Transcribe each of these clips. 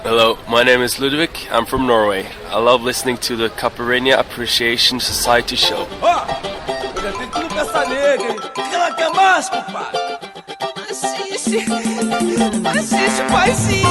Hello, my name is Ludwig. I'm from Norway. I love listening to the Caipirinha Appreciation Society show. Eu já tenho tudo com essa nega, hein? O que ela quer mais, compadre? Assiste, paizinho.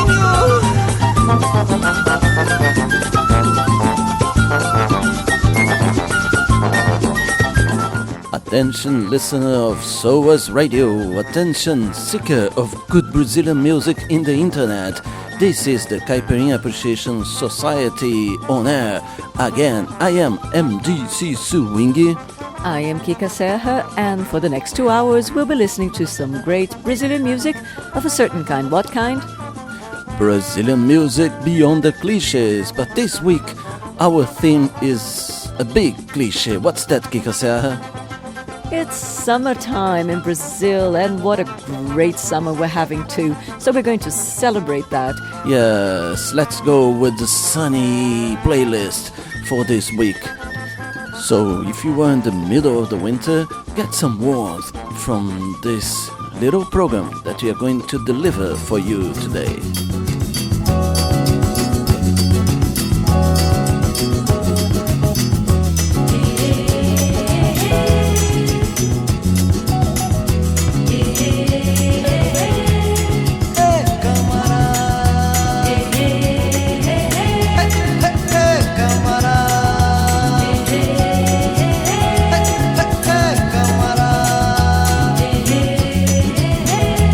Attention listener of SOAS Radio, attention seeker of good Brazilian music in the internet. This is the Caipirinha Appreciation Society on air. Again, I am MDC Swingy. I am Kika Serra, and for the next 2 hours we'll be listening to some great Brazilian music of a certain kind. What kind? Brazilian music beyond the cliches, but this week our theme is a big cliche. What's that, Kika Serra? It's summertime in Brazil, and what a great summer we're having too. So we're going to celebrate that. Yes, let's go with the sunny playlist for this week. So if you are in the middle of the winter, get some warmth from this little program that we are going to deliver for you today.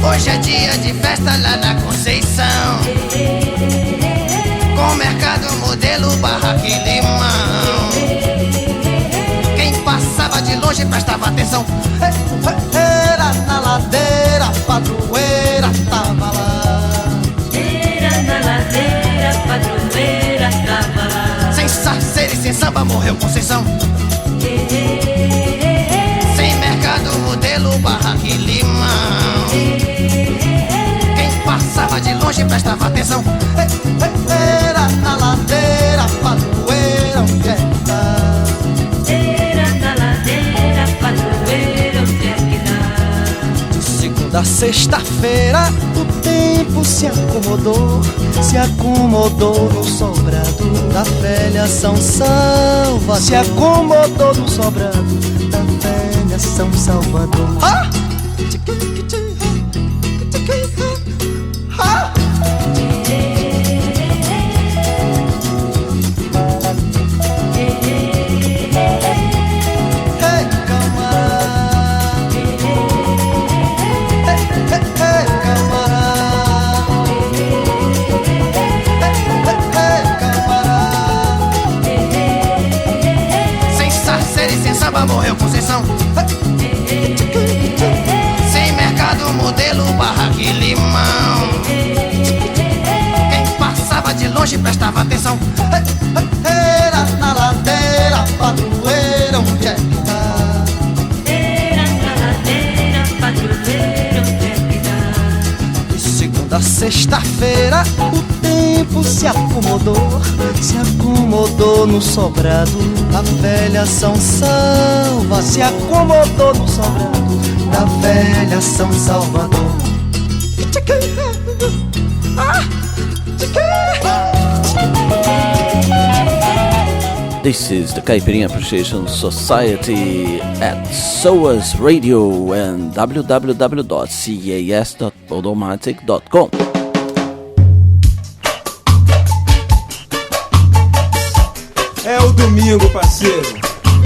Hoje é dia de festa lá na Conceição, com mercado modelo barraca e limão. Quem passava de longe prestava atenção. Era na ladeira, padroeira tava lá. Era na ladeira, padroeira tava lá. Sem sarceira e sem samba morreu Conceição. Sem mercado modelo barraca e limão. Passava de longe e prestava atenção. Era na ladeira, padroeira, onde é que tá? Era na ladeira, padroeira, onde é que tá? De segunda a sexta-feira, o tempo se acomodou no sobrado da velha São Salvador. Se acomodou no sobrado da velha São Salvador. Ah! Morreu Conceição. Sem mercado modelo barraca e limão. Quem passava de longe prestava atenção. Era na ladeira, padroeira, onde é que tá? Era na ladeira, padroeira, onde é que tá? De segunda a sexta-feira, o tempo se acomodou no sobrado da velha São Salvador. Se acomodou no sobrado da velha São Salvador. This is the Caipirinha Appreciation Society at SOAS Radio and www.cas.podomatic.com. É o domingo, parceiro.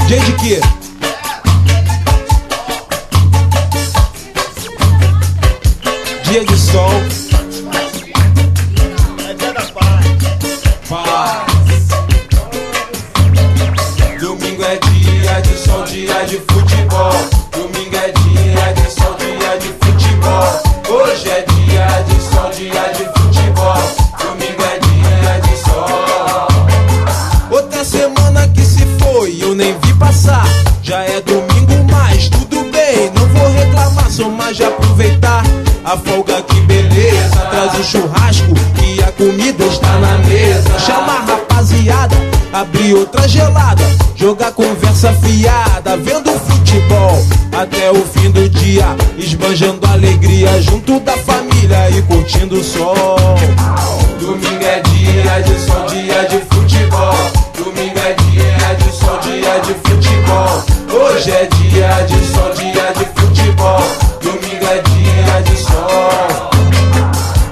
Dia de quê? Dia de sol. É dia da paz. Paz. Domingo é dia de sol, dia de futebol. Domingo é dia de sol, dia de futebol. Hoje é dia de sol, dia de futebol. Domingo é dia de sol. Outra semana que se foi, eu nem vi passar. Já é domingo, mas tudo bem, não vou reclamar, só mais de aproveitar a folga, que beleza. Traz o churrasco e a comida está na mesa. Chama a rapaziada, abrir outra gelada, jogar conversa fiada, vendo futebol até o fim do dia, esbanjando alegria junto da família e curtindo o sol. Domingo é dia de sol, dia de futebol. Domingo é dia de sol, dia de futebol. Hoje é dia de sol, dia de futebol. Domingo é dia de sol.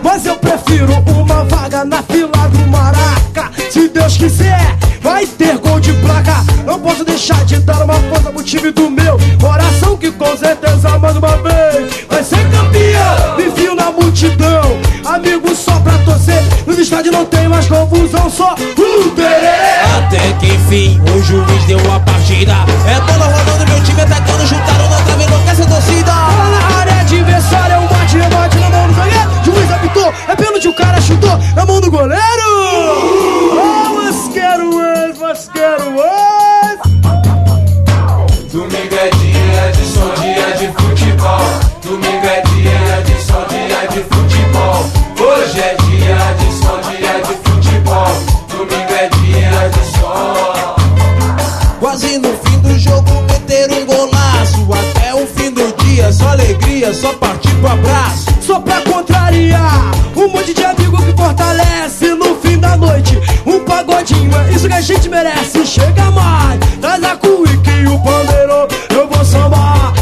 Mas eu prefiro uma vaga na fila do Maraca. Se Deus quiser, vai ter gol de placa. Não posso deixar de dar uma força pro time do meu coração, que com certeza mais uma vez vai ser campeão. Me viu na multidão, amigos só pra torcer. Nos estádios não tem mais confusão, só tererê. Até que enfim o juiz deu a partida. É bola rodando, meu time atacando, chutaram na trave, enlouquece a torcida. Bola na área adversária, um bate, rebate na mão do zagueiro. Juiz apitou, é pênalti, o cara chutou na mão do goleiro. Oh, mas quero ex, mas quero ex. Domingo é dia de sol, dia de futebol. Domingo é dia de sol, dia de futebol. Hoje é dia de sol, dia de futebol. Domingo é dia de sol. Quase no fim do jogo meter um golaço. Até o fim do dia, só alegria, só partir pro abraço. Só pra contrariar, um monte de amigo que fortalece. No fim da noite, um pagodinho, é isso que a gente merece. Chega mais, traz a cuíca e o pandeiro. Eu vou sambar,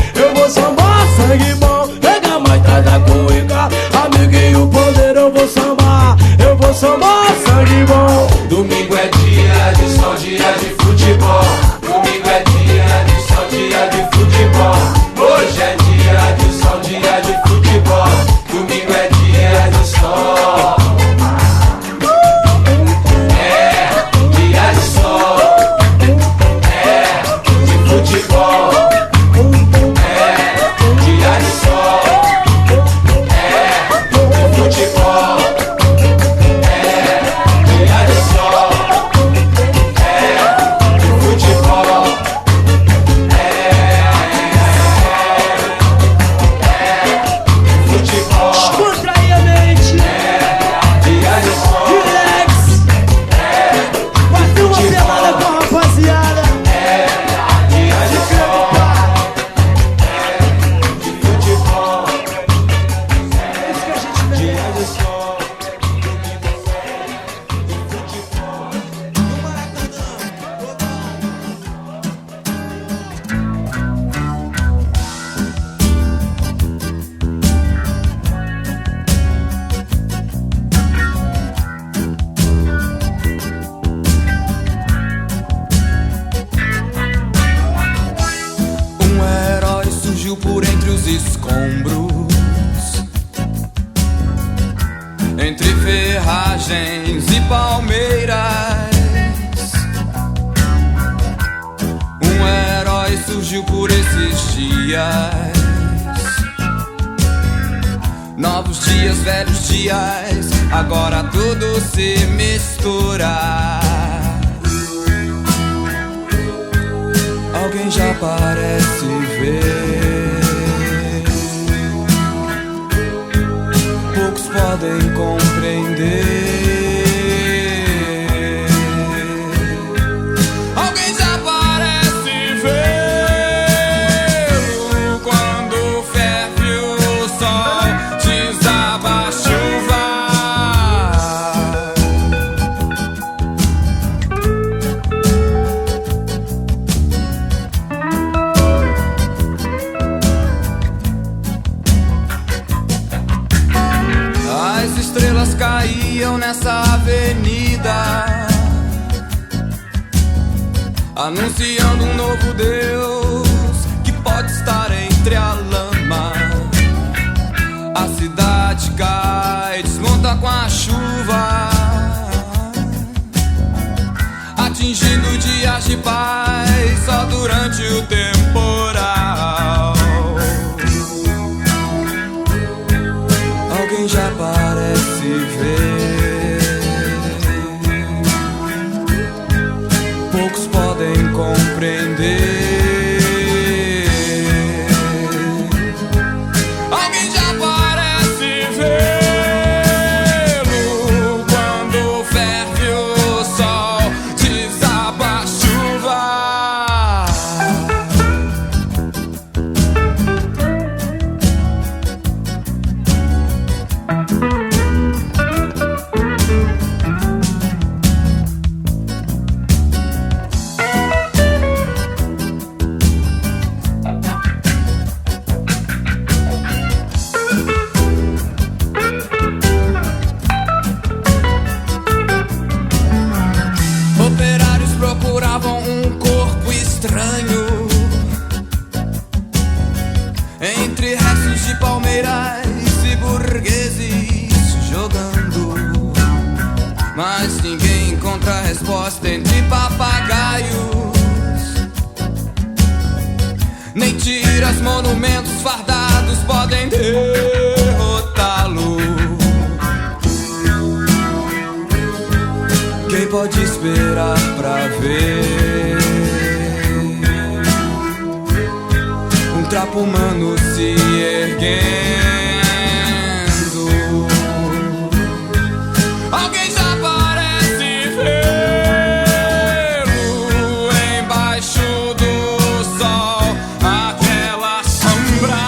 sangue bom. Chega mais, traz a cuíca, amigo, e o pandeiro. Eu vou sambar, sangue bom. Domingo é dia de sol, dia de futebol. Domingo é dia de sol, dia de futebol. Hoje é dia de sol, dia de futebol. Domingo é dia de sol. É dia de sol. É de futebol. É dia de sol. É de futebol. É dia de sol. É de futebol. Descontrair a mente, relax, bateu uma pelada com a rapaziada. Um herói surgiu por entre os escombros, entre ferragens e palmeiras. Um herói surgiu por esses dias, novos dias, velhos dias, agora tudo se mistura. Alguém já parece ver, poucos podem compreender. Alguém já parece ver quando ferve o sol, desaba a chuva. As estrelas caíam nessa avenida, anunciando um novo Deus que pode estar entre a lama. A cidade cai, desmonta com a chuva, atingindo dias de paz só durante o temporal. Alguém já parece ver, poucos podem compreender. Alguém já parece vê-lo quando ferve o sol, desaba a chuva. mas ninguém encontra a resposta entre papagaios. Nem tiras, monumentos fardados podem derrotá-lo. Quem pode esperar pra ver um trapo humano se erguendo? Alguém já parece vê-lo embaixo do sol, aquela sombra.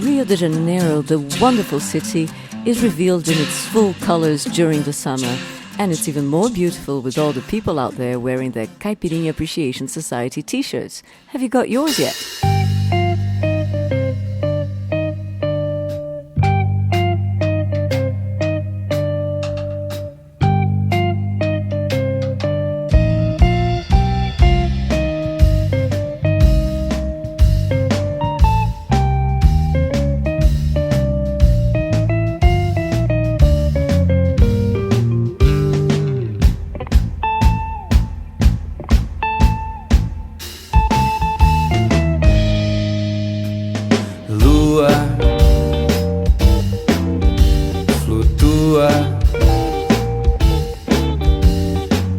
Rio de Janeiro, the wonderful city, is revealed in its full colors during the summer, and it's even more beautiful with all the people out there wearing their Caipirinha Appreciation Society t-shirts. Have you got yours yet?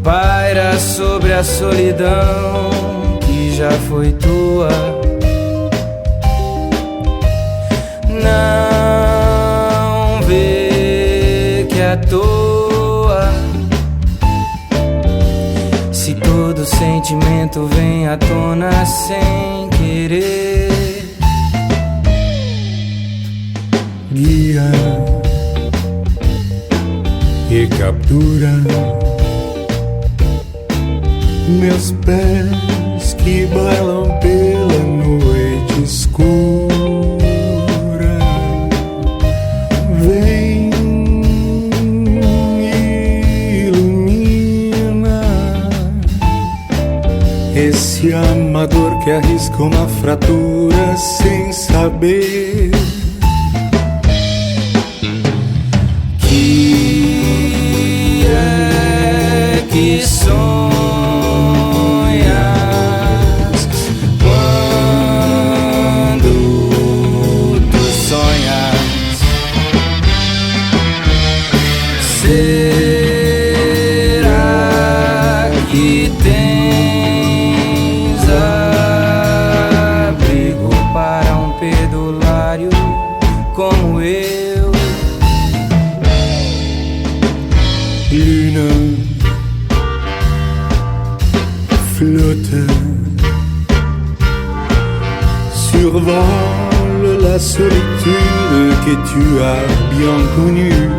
Paira sobre a solidão que já foi tua. Não vê que à toa, se todo sentimento vem à tona sem querer. Guia e captura meus pés que bailam pela noite escura. Vem e ilumina esse amador que arrisca uma fratura sem saber que é que sonhas quando tu sonhas. Será que tens abrigo para um perdulário como eu? Lune flotte, survole la solitude que tu as bien connue.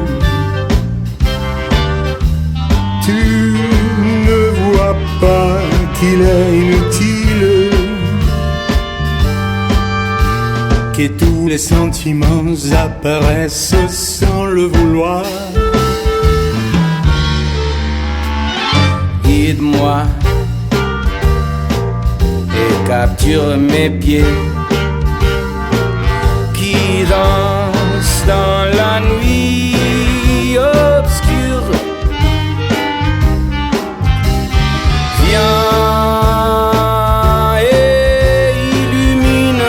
Tu ne vois pas qu'il est inutile, que tous les sentiments apparaissent sans le vouloir. Guide-moi et capture mes pieds qui dansent dans la nuit obscure. Viens et illumine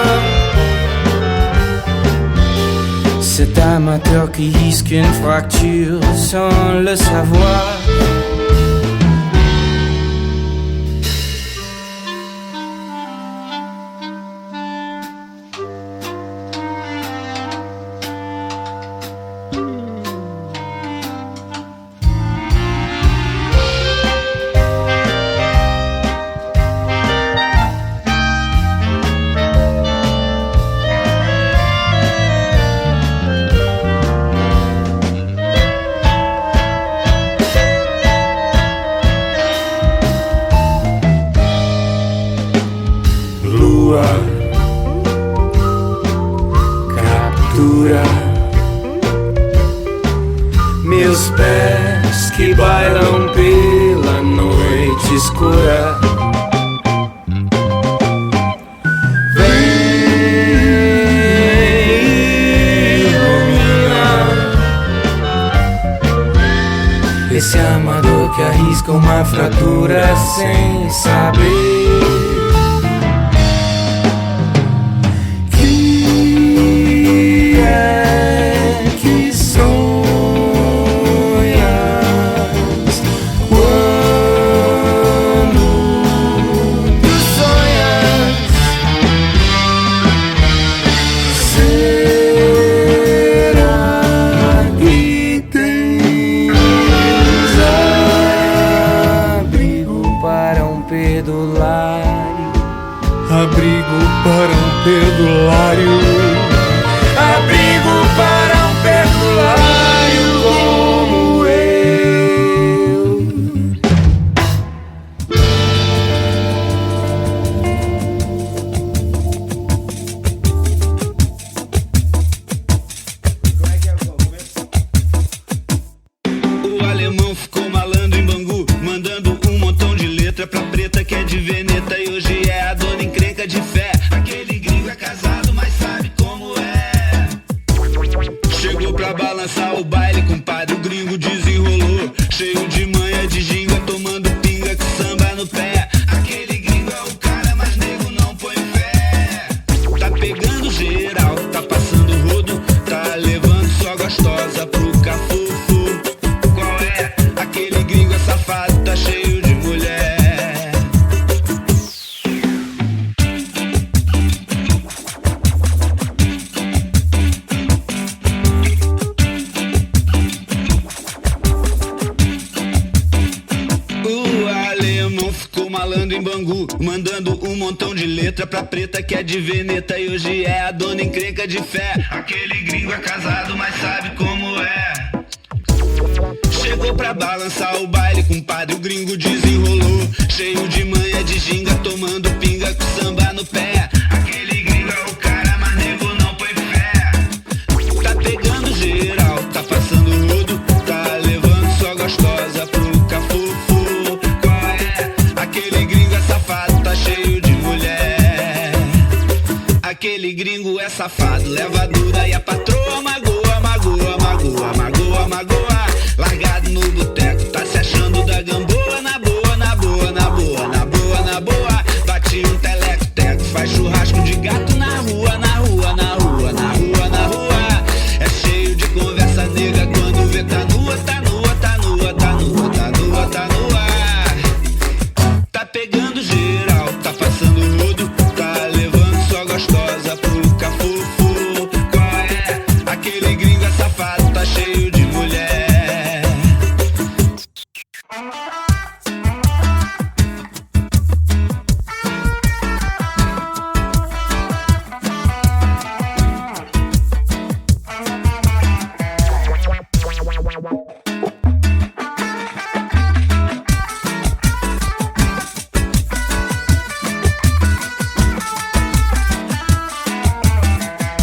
cet amateur qui risque une fracture sans le savoir. bailam pela noite escura. Esse amador que arrisca uma fratura sem saber que é que sonhas quando tu sonhas. Será que tens abrigo para um perdulário? Abrigo para um perdulário. Abrigo para um perdulário como eu. O alemão ficou malandro em Bangu, mandando um montão de letra pra preta que é de Veneta e hoje é a dona encrenca de fé. Aquele gringo é casado, mas sabe como é. Chegou pra balançar o baile, compadre, o gringo desenrolou. Cheio de manha de ginga, tomando pinga com samba no pé. Aquele gringo é o cara, mas nego não põe fé. Tá pegando geral, tá passando rodo, tá levando só gostosa pro cafufu. Qual é? Aquele gringo é safado, tá cheio de mulher. O alemão ficou malandro em Bangu, mandando um montão de letra pra preta que é de Veneta e hoje é a dona encrenca de fé. Aquele gringo é casado, mas sabe como é. Chegou pra balançar o baile, compadre, o gringo desenrolou. Cheio de manha de ginga, tomando pinga com samba no pé. Aquele gringo é o cara, mas nego não põe fé. Tá pegando geral, tá passando rodo, tá levando só gostosa pro cafufu. Qual é? Aquele gringo é safado, tá cheio de mulher. Aquele gringo é safado, leva dura e a patroa magoa, magoa, magoa, magoa, magoa. Largado no boteco, tá se achando da gamboa. Na boa, na boa, na boa, na boa, na boa. Bate um teleco-teco, faz churrasco de gato na rua, na rua, na rua, na rua, na rua. É cheio de conversa nega quando vê tá nua, tá nua, tá nua, tá nua, tá nua, tá nua. Tá pegando geral, tá passando rodo, tá levando só gostosa pro cafufu. Qual é? Aquele gringo é safado, tá cheio de mulher.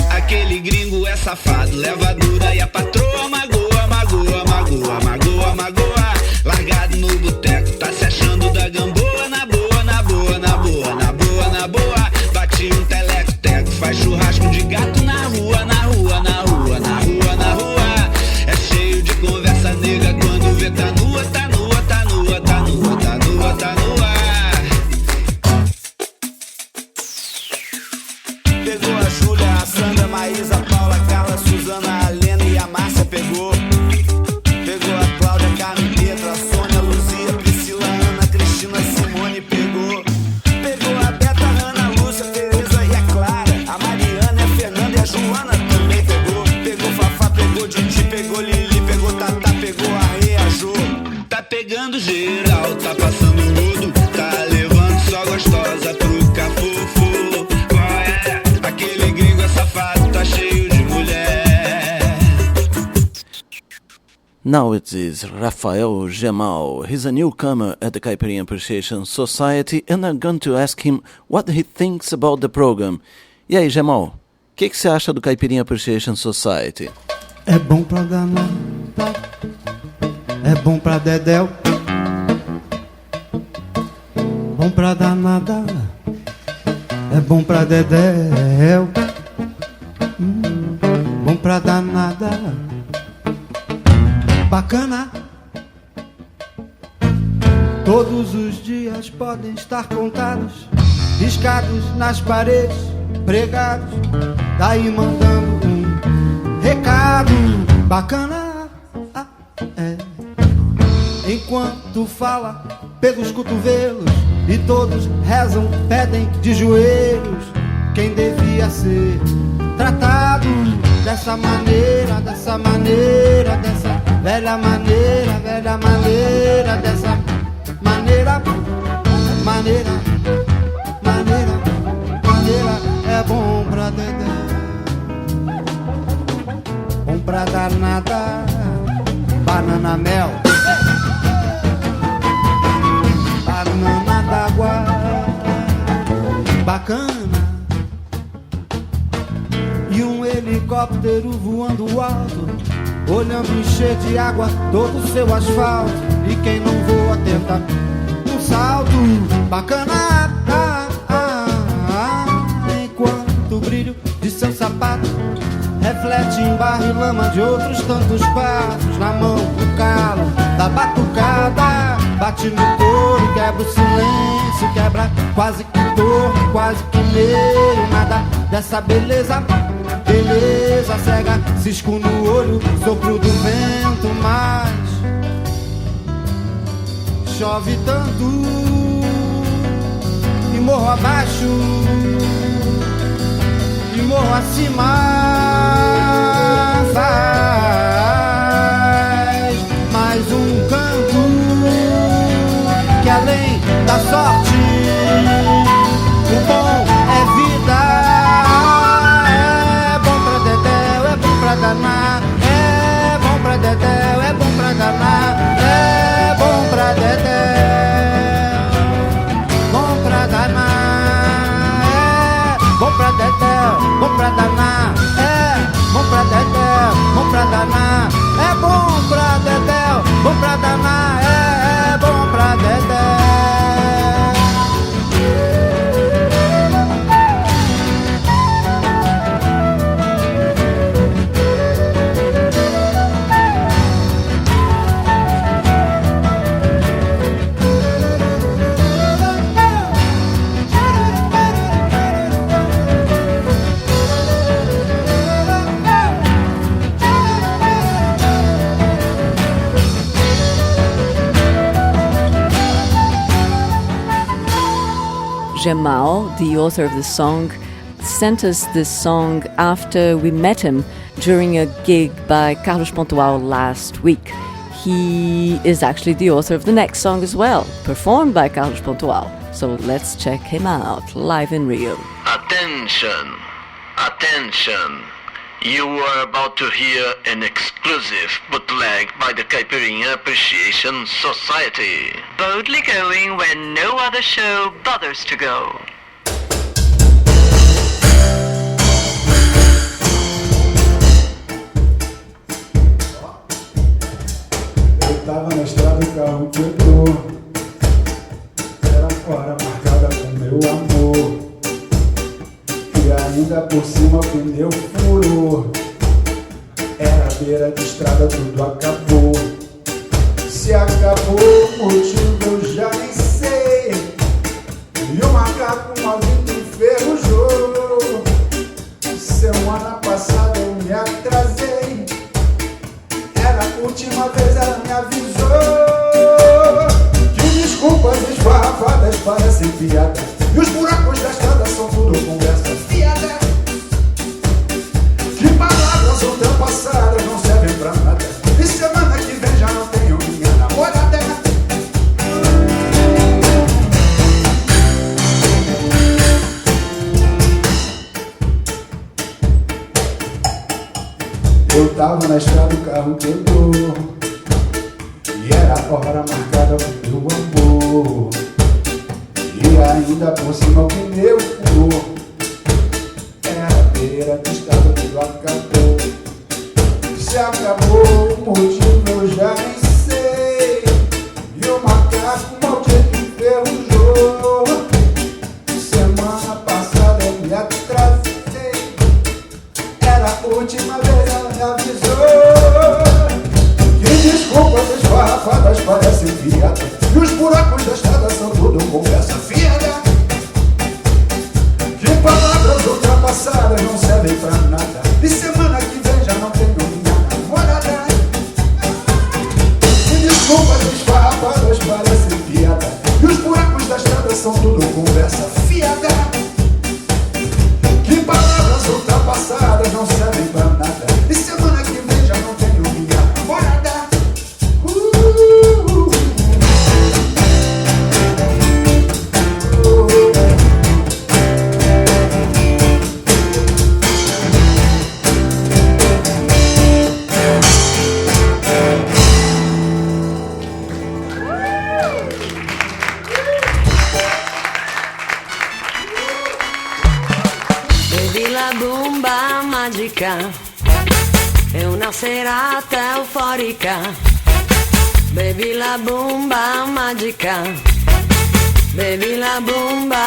Aquele gringo é safado, leva dura e a patroa magoa, magoa, magoa, magoa, magoa. Largado no boteco, tá se achando da gamboa. Na boa, na boa, na boa, na boa, na boa. Bate um teleco-teco, faz churrasco de gato na rua, na rua, na rua, na rua, na rua. É cheio de conversa nega quando vê tá nua, tá nua, tá nua, tá nua, tá nua, tá nua. Pegou a Júlia, a Sandra, a Maísa, a Paula, a Carla, a Suzana, a Lena e a Márcia pegou. Pegou a Cláudia, a Carmen, Pedro, a Sônia, a Luzia, a Priscila, a Ana, a Cristina, a Simone pegou. Pegou a Beta, a Ana, a Lúcia, a Tereza e a Clara. A Mariana, a Fernanda e a Joana também pegou. Pegou Fafá, pegou Didi, pegou Lili, pegou Tatá, pegou a Rê, a Jô. Tá pegando geral, tá passando rodo, tá levando só gostosa pro cafufu. Qual é? Aquele gringo é safado, tá cheio de mulher. Now it is Rafael Jamal. He's a newcomer at the Caipirinha Appreciation Society and I'm going to ask him what he thinks about the program. E aí, Jamal, o que você acha do Caipirinha Appreciation Society? É bom pra danar, é bom pra dedéu, bom pra danada, é bom pra dedéu, bom pra danada, bacana. Todos os dias podem estar contados, riscados nas paredes, pregados, daí mandando um recado bacana. Enquanto fala pelos cotovelos e todos rezam, pedem de joelhos, quem devia ser tratado dessa maneira, dessa maneira, dessa velha maneira, velha maneira, dessa maneira, maneira, maneira, maneira, é bom pra dedé, bom pra danada, banana mel, banana d'água, bacana. E um helicóptero voando alto, olhando encher de água todo o seu asfalto. E quem não voa tenta um salto bacana, enquanto o brilho de seu sapato reflete em barro e lama de outros tantos patos. Na mão o calo da batucada bate no couro, quebra o silêncio, quebra quase que torno, quase que meio. Nada dessa beleza, beleza cega, cisco no olho, sopro do vento, mas chove tanto e morro abaixo e morro acima. Faz mais um canto que além da sorte, o bom é vida. É bom pra dedéu, é bom pra danar, é bom pra dedéu, é bom pra danar, é bom pra dedéu, bom pra danar, é bom pra dedéu, bom pra danar, é bom pra dedéu, bom pra danar, é bom pra dedéu, bom pra danar, é bom pra dedéu. Jamal, the author of the song, sent us this song after we met him during a gig by Carlos Pontual last week. He is actually the author of the next song as well, performed by Carlos Pontual. So let's check him out live in Rio. Attention, attention. You are about to hear an exclusive bootleg by the Caipirinha Appreciation Society. Boldly going where no other show bothers to go. Eu tava na estrada, o carro quebrou. Era hora marcada com meu amor. E ainda por cima o pneu furou. Era a beira de estrada, tudo acabou. Se acabou o motivo eu já nem sei. E o macaco maldito enferrujou. Semana passada eu me atrasei. Era a última vez, ela me avisou. Que desculpas esfarrapadas parecem piada. E os buracos da estrada são tudo conversa fiada. Que palavras ultrapassadas não servem pra nada. E semana que vem já não tenho minha namorada. Eu tava na estrada, o carro quebrou. E era a hora marcada pro meu amor. E ainda por cima o pneu furou. Era a beira de estrada, tudo acabou. Se acabou o motivo eu já nem sei. E os buracos da estrada são tudo conversa fiada. Que palavras ultrapassadas não servem pra nada. E semana que vem já não tenho minha namorada. E desculpas esfarrapadas parecem piada. E os buracos da estrada são tudo conversa fiada. Que palavras ultrapassadas não servem pra nada. E semana que vem já não tenho minha namorada. Bomba magica, è una serata euforica. Bevi la bomba magica, bevi la bomba.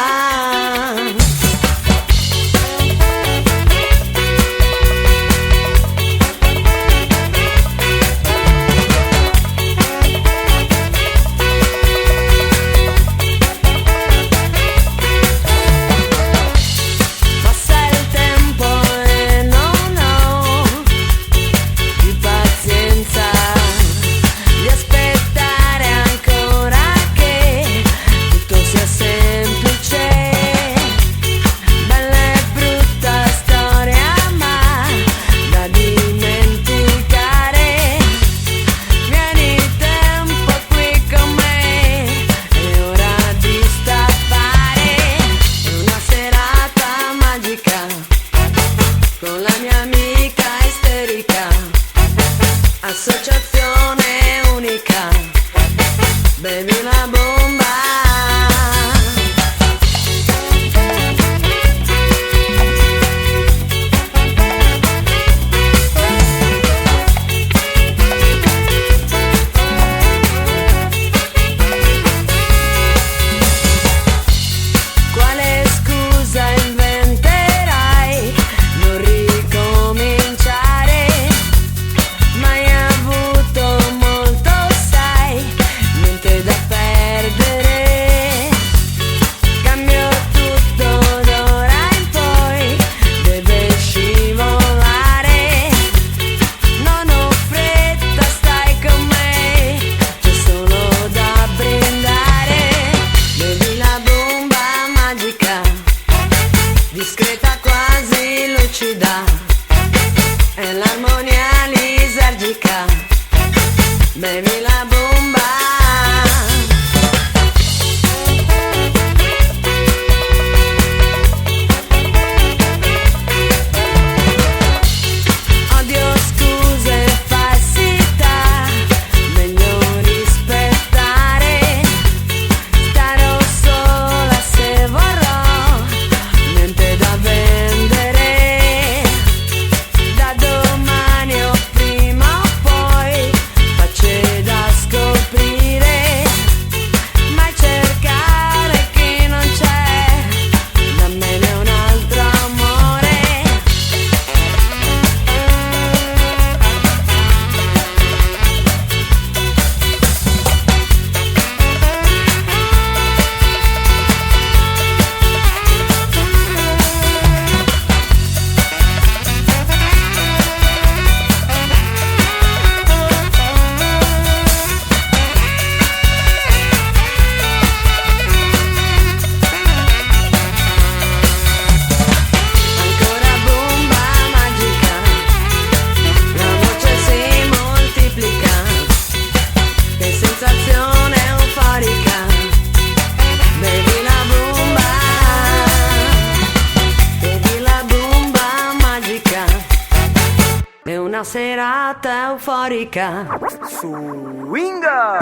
serata euforica. Swinga!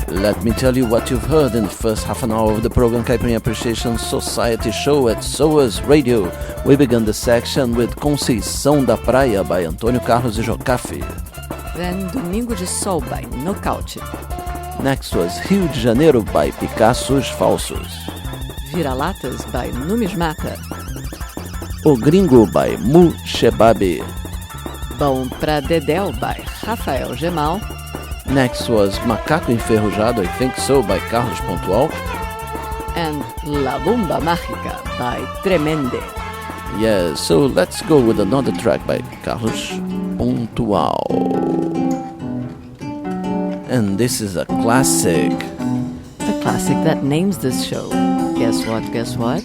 Let me tell you what you've heard in the first half an hour of the program Caipirinha Appreciation Society show at SOAS Radio. We began the section with Conceição da Praia by Antônio Carlos e Jocafe. Then Domingo de Sol by Nocaute. Next was Rio de Janeiro by Picassos Falsos. Vira-latas by Numismata. O Gringo by Mu Shebabi. Bom Pra Dedéu by Rafael Gemal. Next was Macaco Enferrujado, I Think So by Carlos Pontual. And La Bomba Mágica by Tremende. Yeah, so let's go with another track by Carlos Pontual. And this is a classic. The classic that names this show. Guess what, guess what?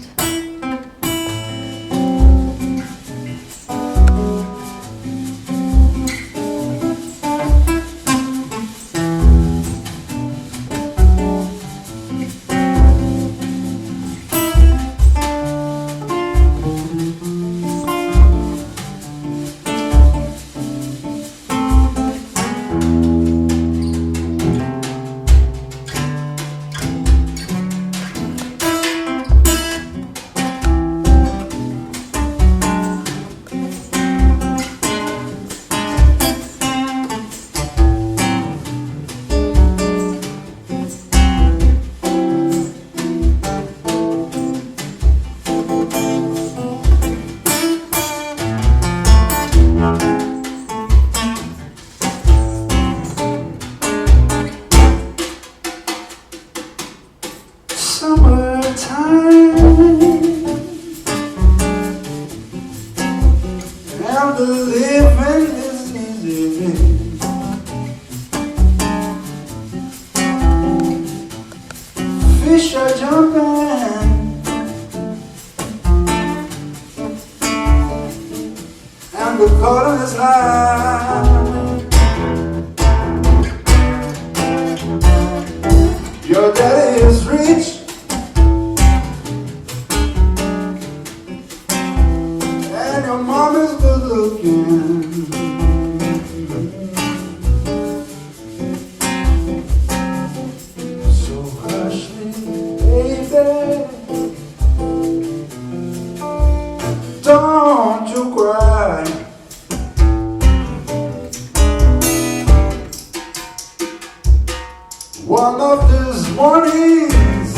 One of these mornings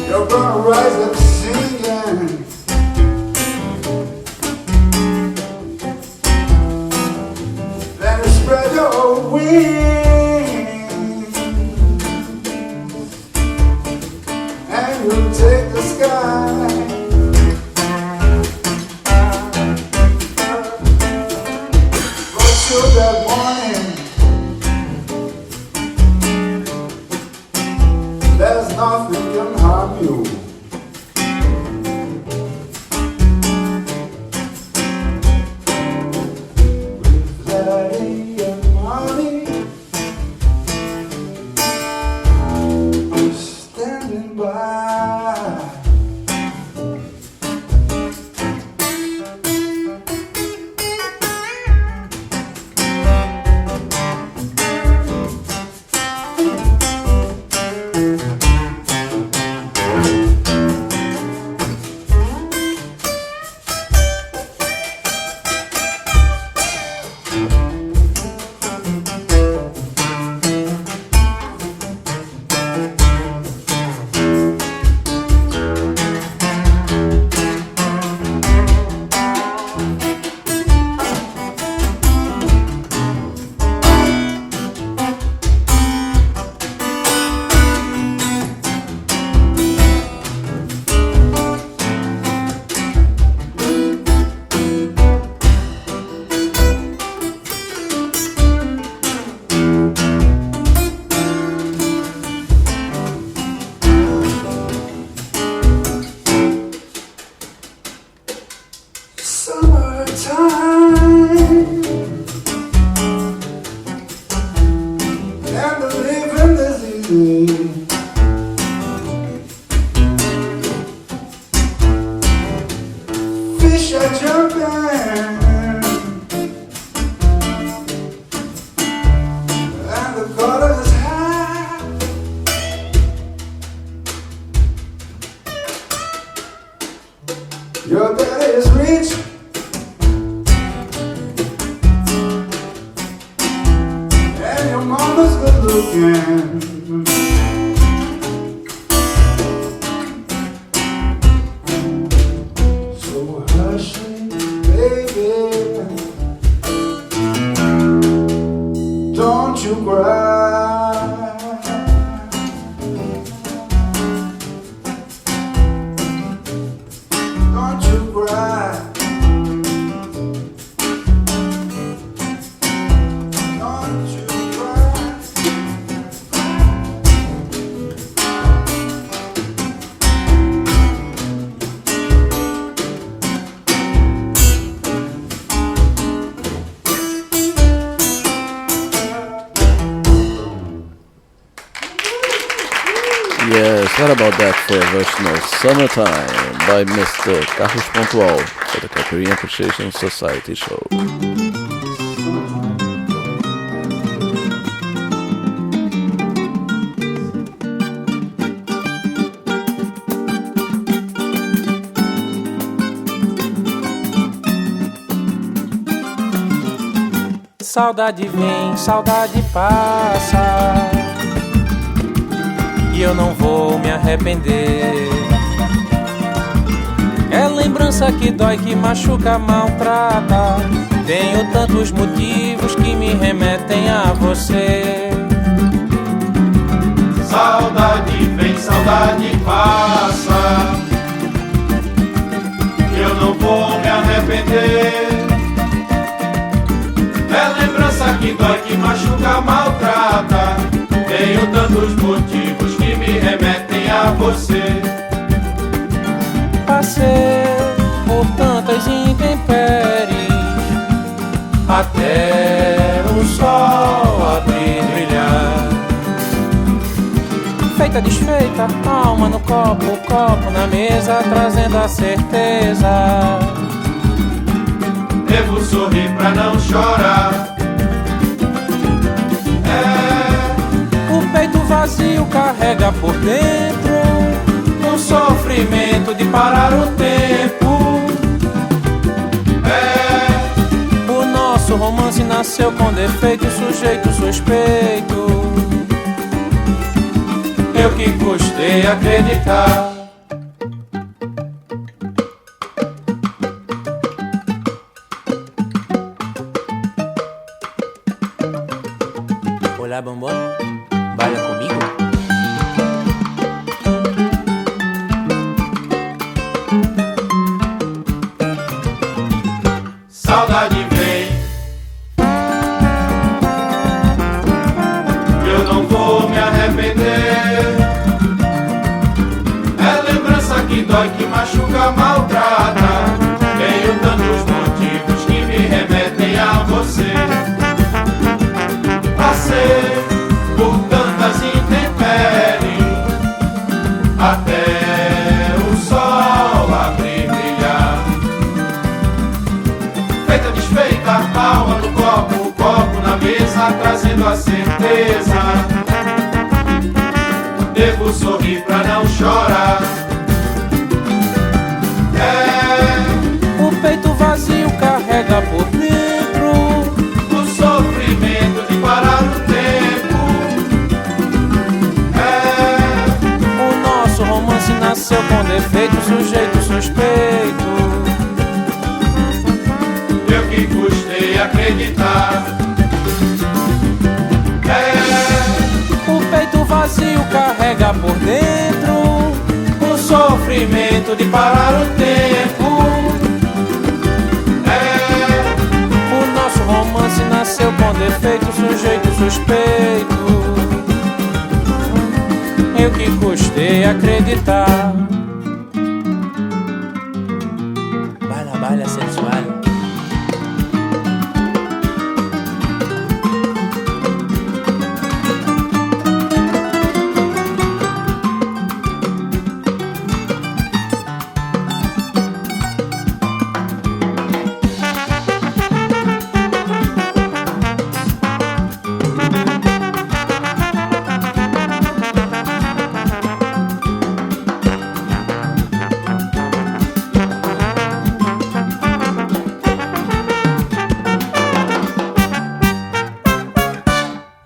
you're gonna rise up singing. Then you spread your wings and you take the sky. But till that morning, there's nothing can harm you. With daddy and mommy standing by. Fish are jumping and the color is high. Your daddy is rich and your mama's good looking. So hush. you cry. Don't you cry. Don't you cry. Yes, what about that for a version of Summertime by Mr. Carlos Pontual for the Caipirinha Appreciation Society show. Saudade vem, saudade passa, e eu não vou me arrepender. É lembrança que dói, que machuca, maltrata. Tenho tantos motivos que me remetem a você. Saudade vem, saudade passa, eu não vou me arrepender. É lembrança que dói, que machuca, maltrata. Tenho tantos motivos que me remetem a você. Passei por tantas intempéries, até o sol abrir e brilhar. Feita, desfeita, alma no copo, o copo na mesa, trazendo a certeza. Devo sorrir pra não chorar. O peito vazio carrega por dentro um sofrimento de parar o tempo. O nosso romance nasceu com defeito, sujeito suspeito. Eu que custei acreditar. Olá, bombom, baila comigo. Saudade vem, eu não vou me arrepender. É lembrança que dói, que machuca, maltrata. Tenho tantos motivos que me remetem a você. Passei por tantas intempéries, até o sol abrir e brilhar. Feita, desfeita, alma no copo, o copo na mesa, trazendo a certeza. Devo sorrir pra não chorar. O peito vazio carrega por dentro o sofrimento de parar o tempo. O nosso romance nasceu com defeito, sujeito suspeito. Eu que custei acreditar. O peito vazio carrega por dentro o sofrimento de parar o tempo. O nosso romance nasceu com defeito, sujeito suspeito. Eu que custei acreditar. Baila, baila sensual.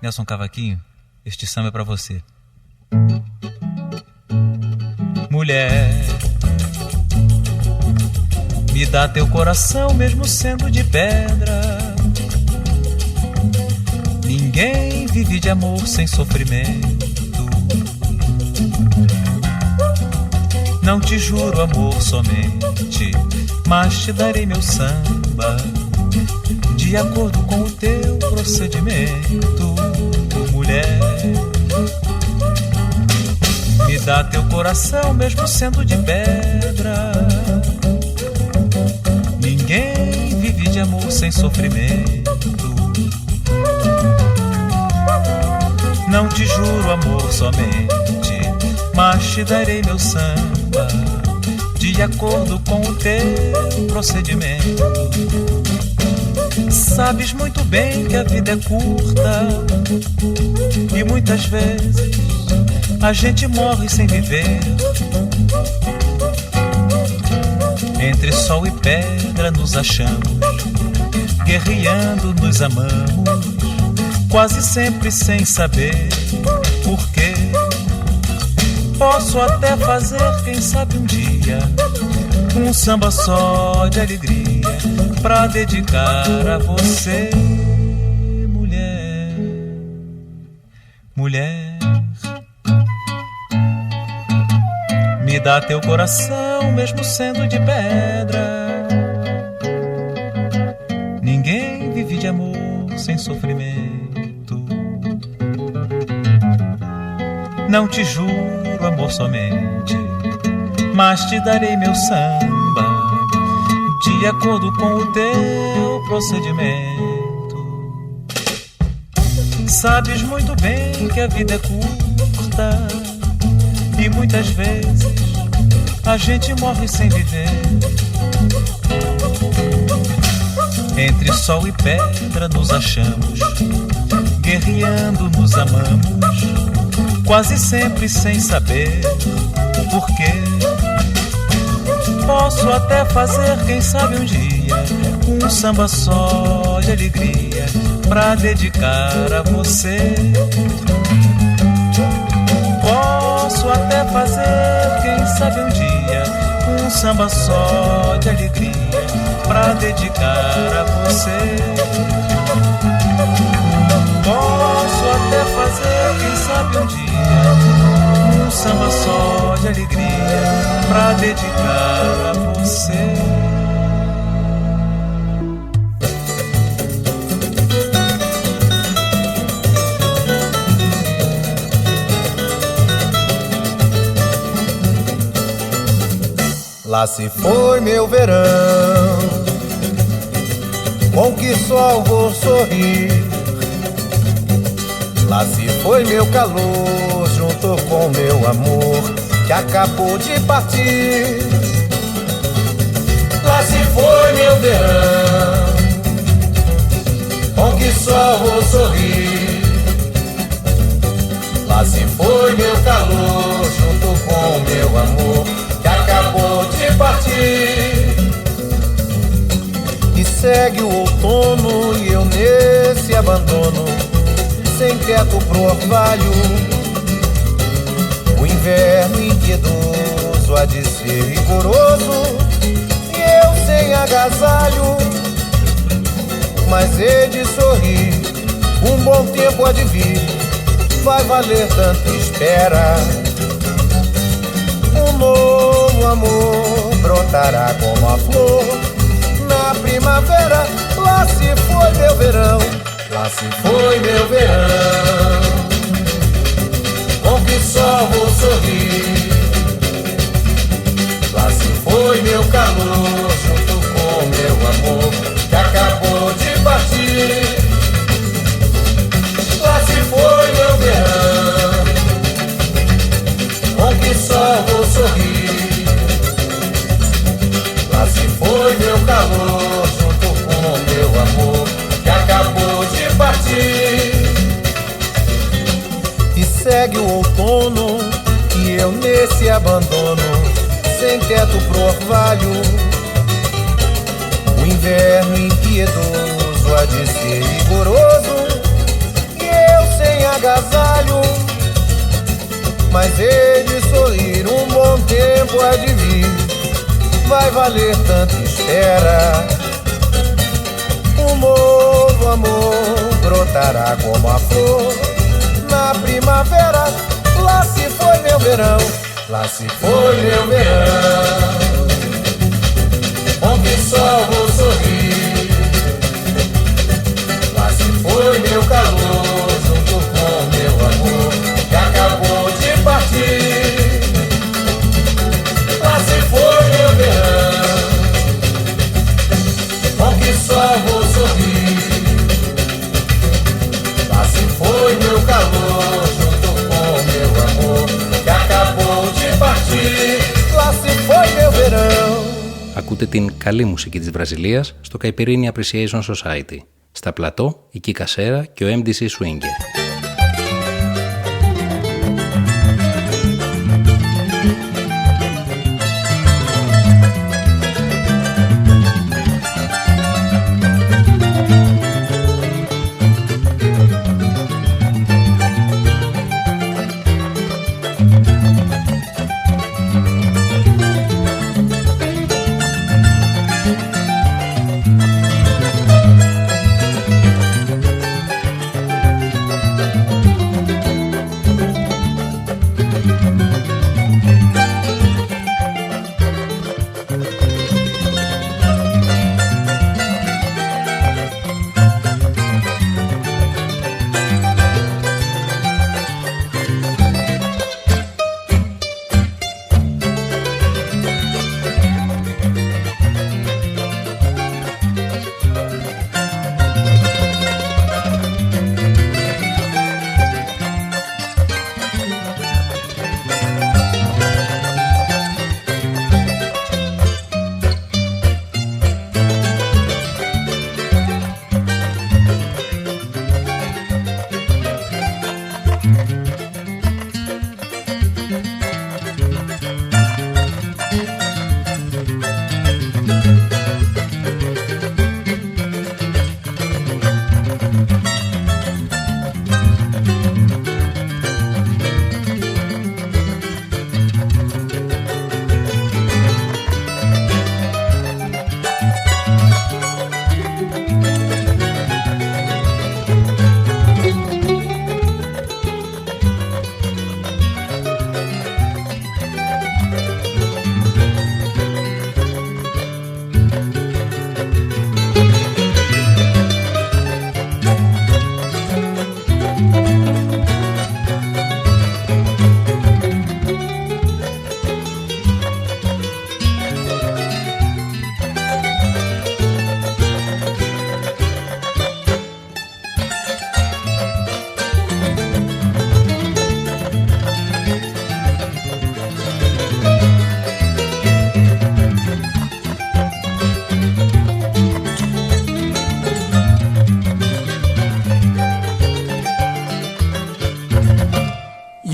Nelson Cavaquinho, este samba é pra você. Mulher, me dá teu coração mesmo sendo de pedra. Ninguém vive de amor sem sofrimento. Não te juro amor somente, mas te darei meu samba de acordo com o teu procedimento, mulher. Me dá teu coração mesmo sendo de pedra. Ninguém vive de amor sem sofrimento. Não te juro amor somente, mas te darei meu samba de acordo com o teu procedimento. Sabes muito bem que a vida é curta e muitas vezes a gente morre sem viver. Entre sol e pedra nos achamos, guerreando nos amamos, quase sempre sem saber porquê. Posso até fazer, quem sabe um dia, um samba só de alegria pra dedicar a você, mulher, mulher. Me dá teu coração mesmo sendo de pedra. Ninguém vive de amor sem sofrimento. Não te juro amor somente, mas te darei meu samba de acordo com o teu procedimento. Sabes muito bem que a vida é curta e muitas vezes a gente morre sem viver. Entre sol e pedra nos achamos, guerreando nos amamos, quase sempre sem saber porquê. Posso até fazer, quem sabe um dia, um samba só de alegria pra dedicar a você. Posso até fazer, quem sabe um dia, um samba só de alegria pra dedicar a você. Posso até fazer, quem sabe um dia, um samba só de alegria pra dedicar a você. Lá se foi meu verão, com que sol vou sorrir. Lá se foi meu calor, junto com meu amor, que acabou de partir. Lá se foi meu verão, com que sol vou sorrir. Lá se foi meu calor, junto com meu amor, que acabou de partir. E segue o outono e eu nesse abandono, sem teto pro orvalho. O inverno impiedoso há de ser rigoroso e eu sem agasalho. Mas hei de sorrir, um bom tempo há de vir, vai valer tanta espera. Um novo amor brotará como a flor na primavera. Lá se foi meu verão, lá se foi meu verão, com que sol vou sorrir. Lá se foi meu calor, junto com meu amor, que acabou de partir. Lá se foi meu verão, com que sol vou sorrir. Lá se foi meu calor, junto com meu amor, que acabou de partir. E segue o outono e eu nesse abandono, sem teto pro orvalho. O inverno impiedoso há de ser rigoroso e eu sem agasalho. Mas hei de sorrir, um bom tempo há de vir, vai valer tanta espera. Um novo amor brotará como a flor primavera, lá se foi meu verão, lá se foi meu verão. Onde só vou sorrir, lá se foi meu calor, junto com meu amor, que acabou de partir. Lá se foi meu verão, onde só vou sorrir. Lá se foi meu calor, junto com meu amor, que acabou de partir. Lá se foi meu verão. Ακούτε την καλή μουσική της Βραζιλίας στο Caipirinha Appreciation Society. Στα πλατό, η Kika Sera και ο MDC Swinger.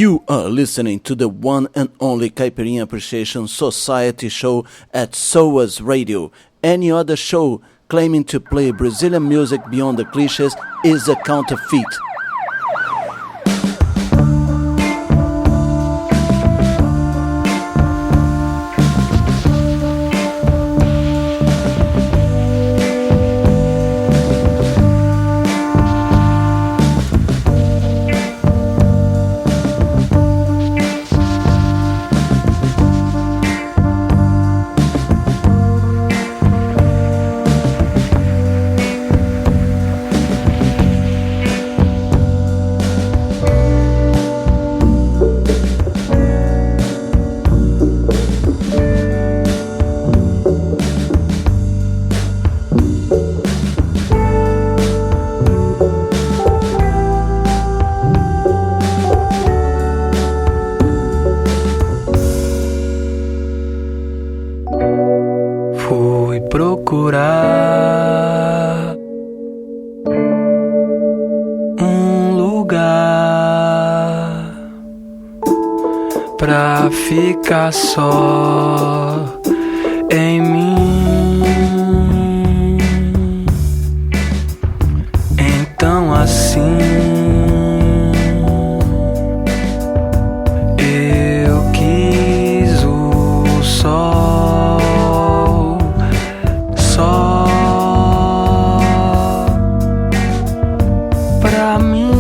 You are listening to the one and only Caipirinha Appreciation Society show at SOAS Radio. Any other show claiming to play Brazilian music beyond the cliches is a counterfeit. Procurar lugar pra ficar só em mim. Então assim eu quis o sol, só pra mim.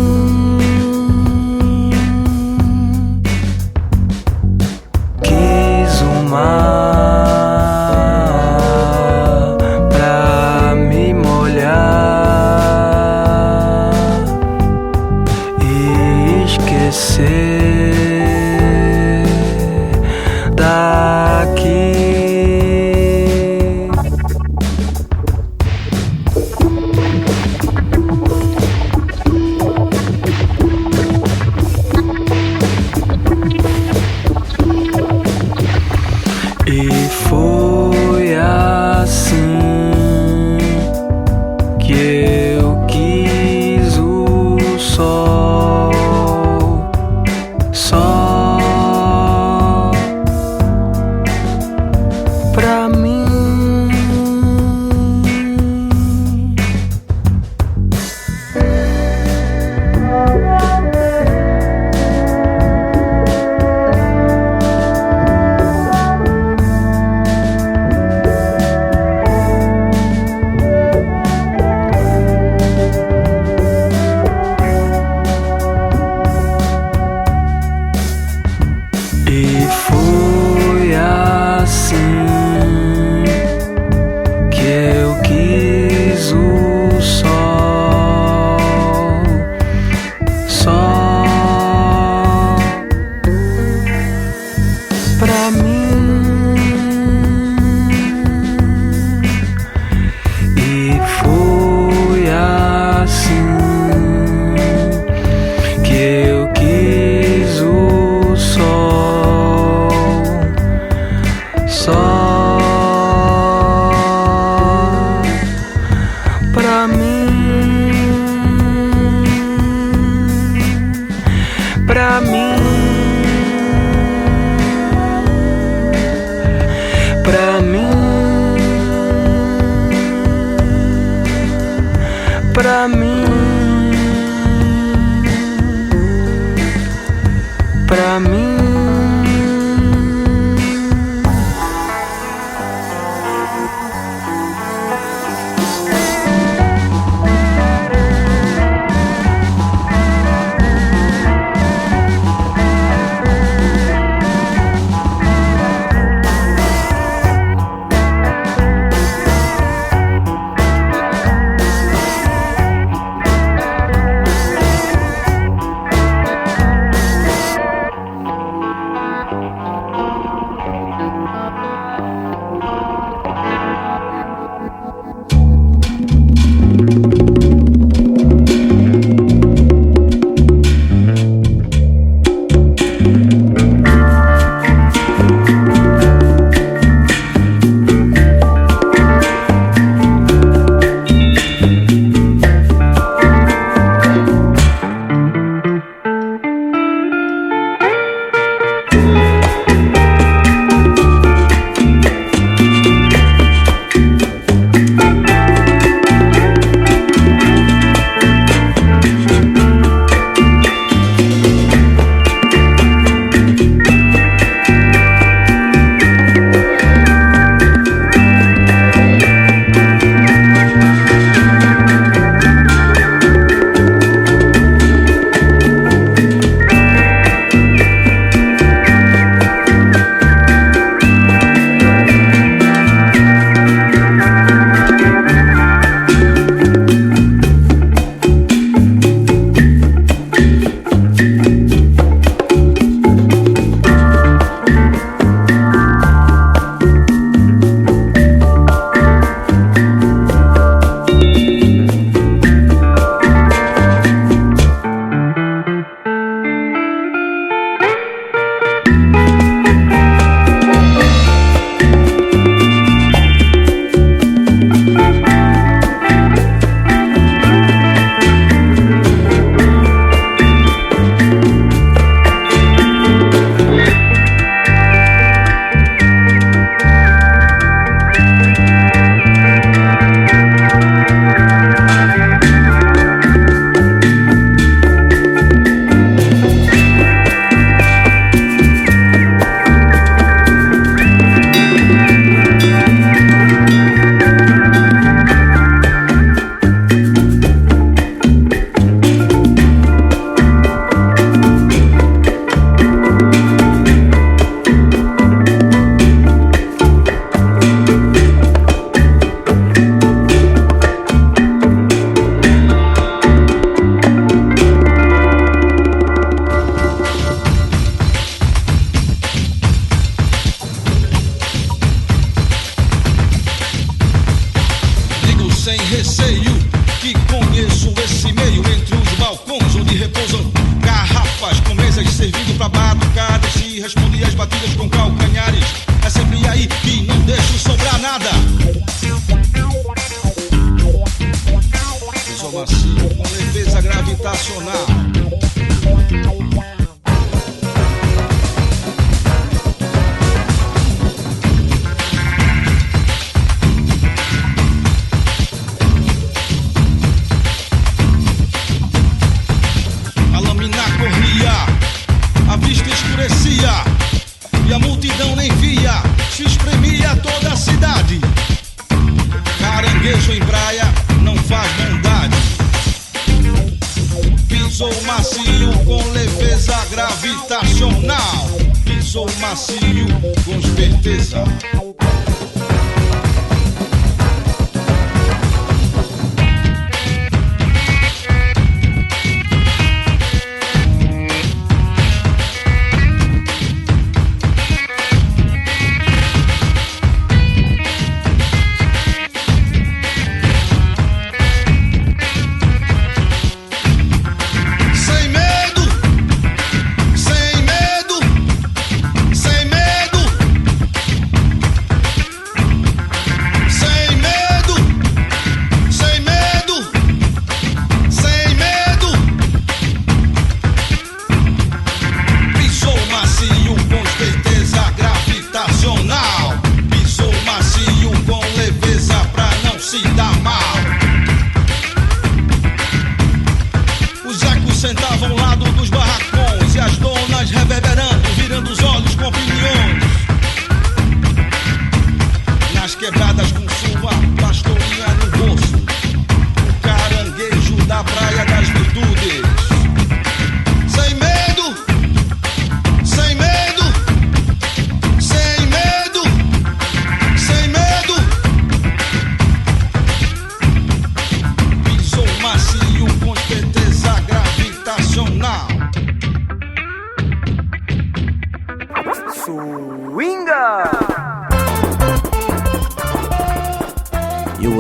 pra mim.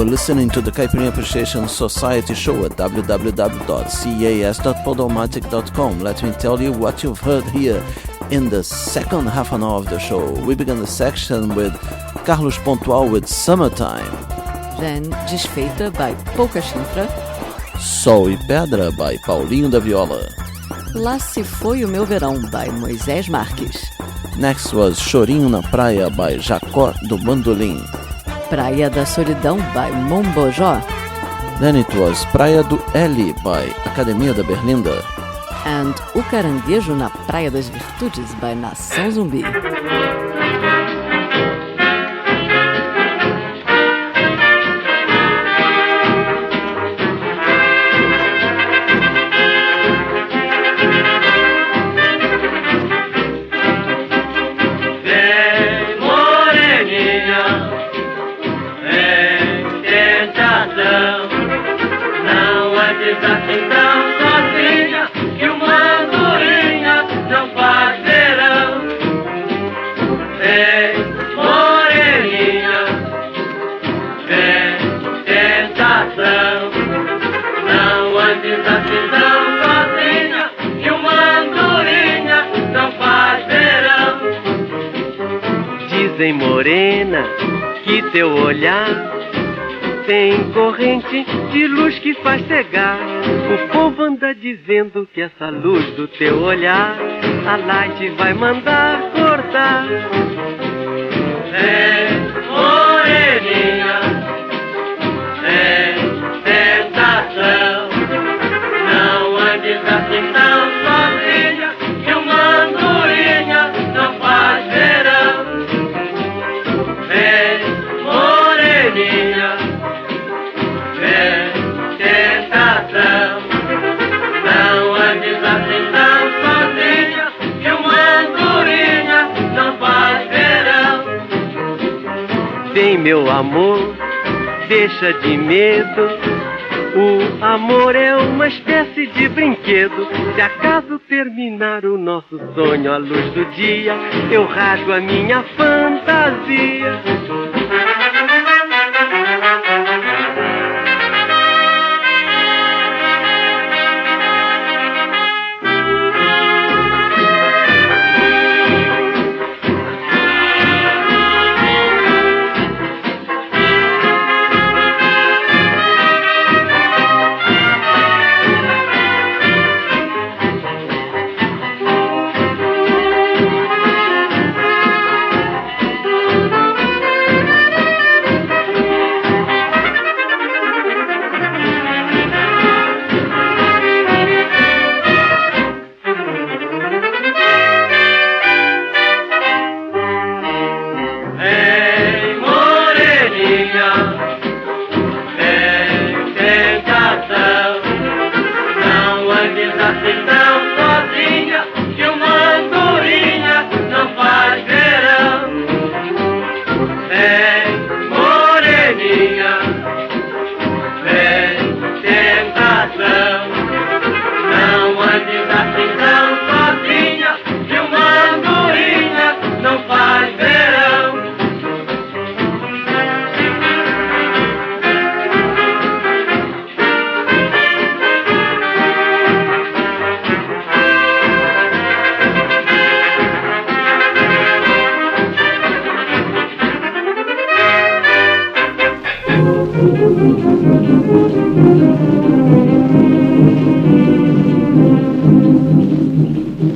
are listening to the Caipirinha Appreciation Society show at www.cas.podomatic.com. Let me tell you what you've heard here in the second half an hour of the show. We began the section with Carlos Pontual with Summertime. Then Desfeita by Pouca Chinfra. Sol e Pedra by Paulinho da Viola. Lá Se Foi o Meu Verão by Moisés Marques. Next was Chorinho na Praia by Jacó do Bandolim. Praia da Solidão by Mombojó. Then it was Praia do L by Academia da Berlinda. And O Caranguejo na Praia das Virtudes by Nação Zumbi. Dizem, morena, que teu olhar tem corrente de luz que faz cegar. O povo anda dizendo que essa luz do teu olhar a Light vai mandar cortar. É moreninha, é tentação. Não andes assim tão sozinha, que uma andorinha não faz verão. É moreninha, é tentação. Não andes assim tão sozinha, que uma andorinha não faz verão. Vem, meu amor, deixa de medo. O amor é uma espécie de brinquedo. Se acaso terminar o nosso sonho à luz do dia, eu rasgo a minha fantasia.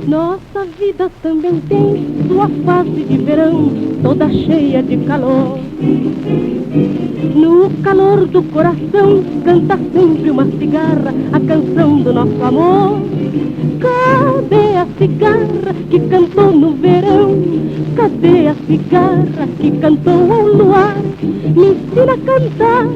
Nossa vida também tem sua fase de verão, toda cheia de calor. No calor do coração canta sempre uma cigarra, a canção do nosso amor. Cadê a cigarra que cantou no verão? Cadê a cigarra que cantou ao luar? Me ensina a cantar,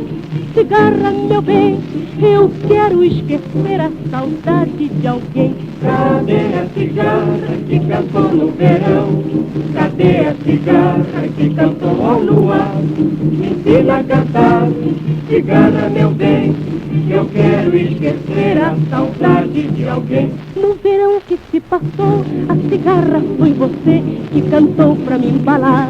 cigarra, meu bem. Eu quero esquecer a saudade de alguém. Cadê a cigarra que cantou no verão? Cadê a cigarra que cantou ao luar? Me ensina a cantar, cigarra, meu bem. Eu quero esquecer a saudade de alguém. No verão que se passou, a cigarra foi você que cantou pra me embalar.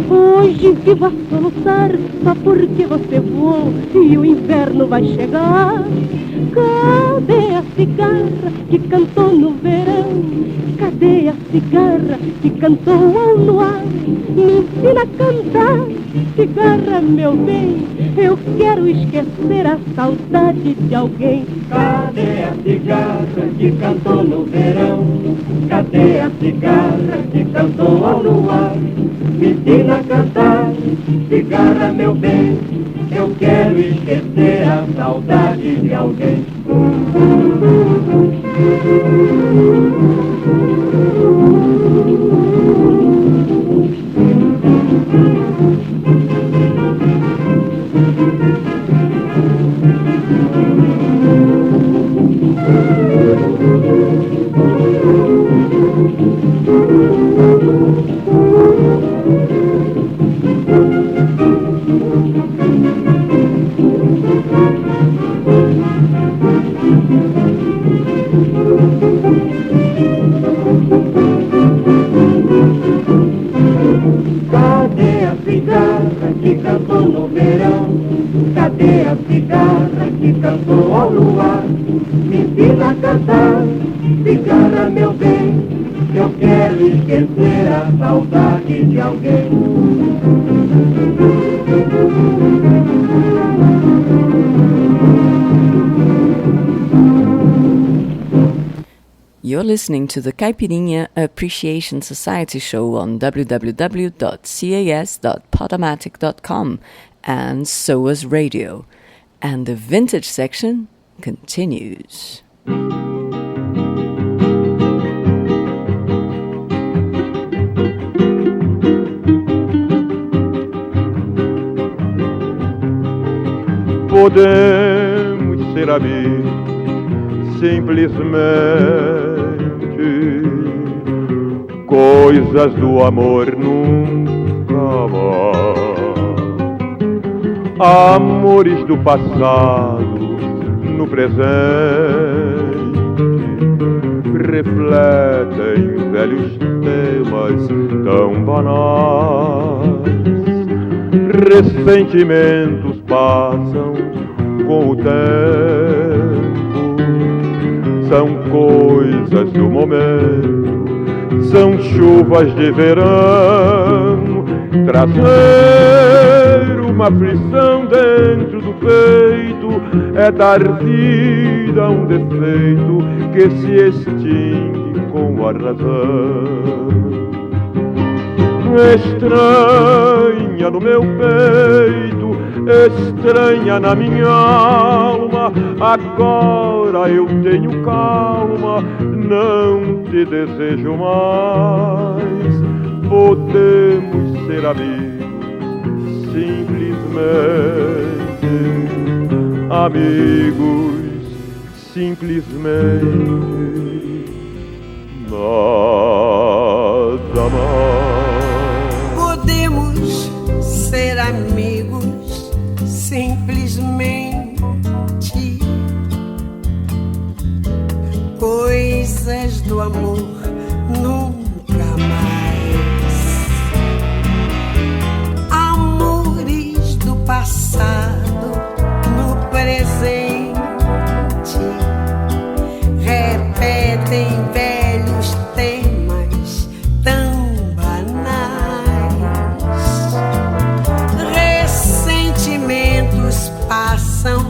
Hoje vivo a soluçar só porque você voou e o inverno vai chegar. Cadê a cigarra que cantou no verão? Cadê a cigarra que cantou ao luar? Me ensina a cantar, cigarra, meu bem. Eu quero esquecer a saudade de alguém. Cadê a cigarra que cantou no verão? Cadê a cigarra que cantou ao luar? Me ensina a cantar, cigarra, meu bem. Eu quero esquecer a saudade de alguém. Cadê a cigarra que cantou no verão? Cadê a cigarra que cantou ao luar? Me ensina a cantar, cigarra, meu bem. Eu quero esquecer a saudade de alguém. You're listening to the Caipirinha Appreciation Society show on www.cas.podomatic.com and SOAS Radio. And the vintage section continues. Podemos ser amigos simplesmente, coisas do amor nunca mais, amores do passado no presente, refletem velhos temas tão banais, ressentimentos passam com o tempo, são coisas do momento, são chuvas de verão, trazer uma aflição dentro do peito é dar vida a um defeito que se extingue com a razão. Estranha no meu peito, estranha na minha alma, agora eu tenho calma, não te desejo mais. Podemos ser amigos, simplesmente amigos, simplesmente nada mais. Podemos ser amigos, simplesmente coisas do amor nunca mais, amores do passado no presente, repetem velhos temas tão banais, ressentimentos passam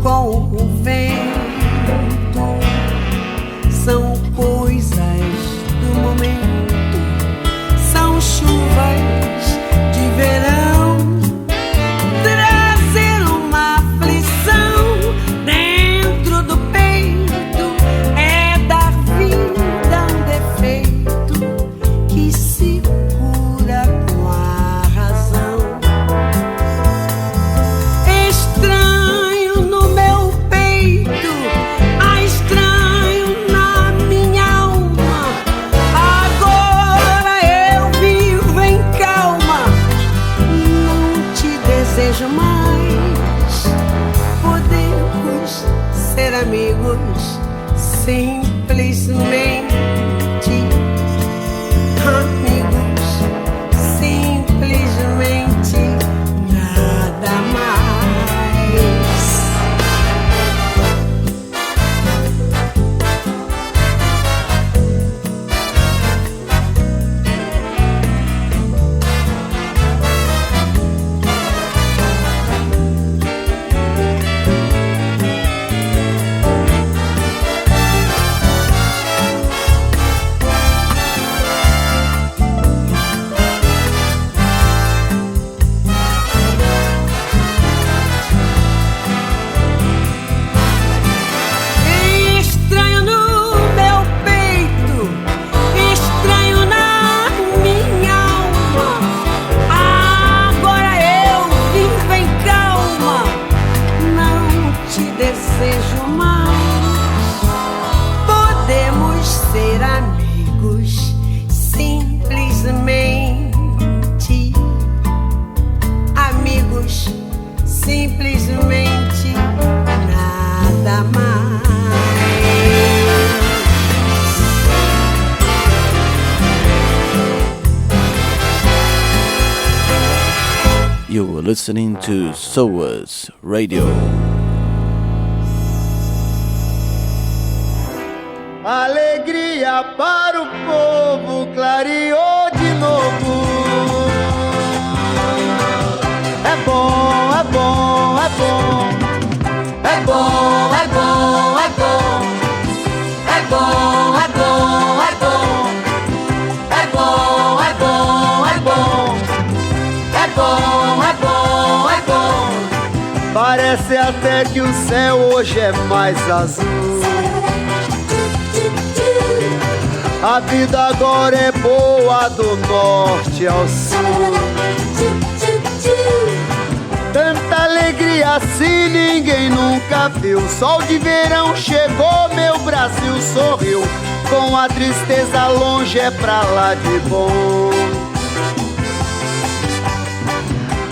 com o vento, são coisas do momento, são chuvas de verão, trazer uma aflição dentro do peito é dar vida a um defeito que se cura com a razão. Estranho no meu peito, estranho na minha alma, agora eu vivo em calma, não te desejo mais. Podemos ser amigos, simplesmente amigos, desejo mais. Podemos ser amigos, simplesmente amigos, simplesmente nada mais. You were listening to SOAS Radio. Alegria para o povo, clareou de novo. É bom, é bom, é bom. É bom, é bom, é bom. É bom, é bom, é bom. É bom, é bom, é bom. É bom, é bom, é bom. Parece até que o céu hoje é mais azul. A vida agora é boa do norte ao sul. Tanta alegria assim ninguém nunca viu. Sol de verão chegou, meu Brasil sorriu. Com a tristeza longe é pra lá de bom.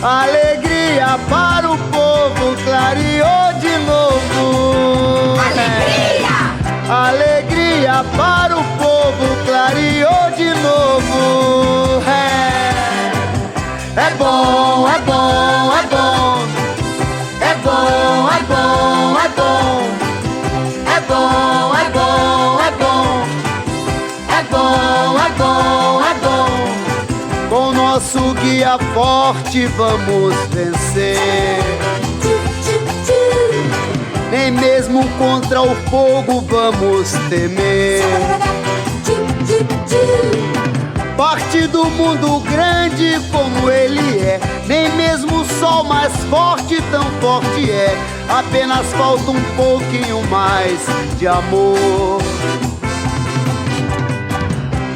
Alegria para o povo, clareou de novo. Alegria! Alegria para o povo, clareou de novo. É bom, é bom, é bom. É bom, é bom, é bom. É bom, é bom, é bom. É bom, é bom, é bom. Com nosso guia forte vamos vencer. Nem mesmo contra o fogo vamos temer. Parte do mundo grande como ele é. Nem mesmo o sol mais forte, tão forte é. Apenas falta um pouquinho mais de amor.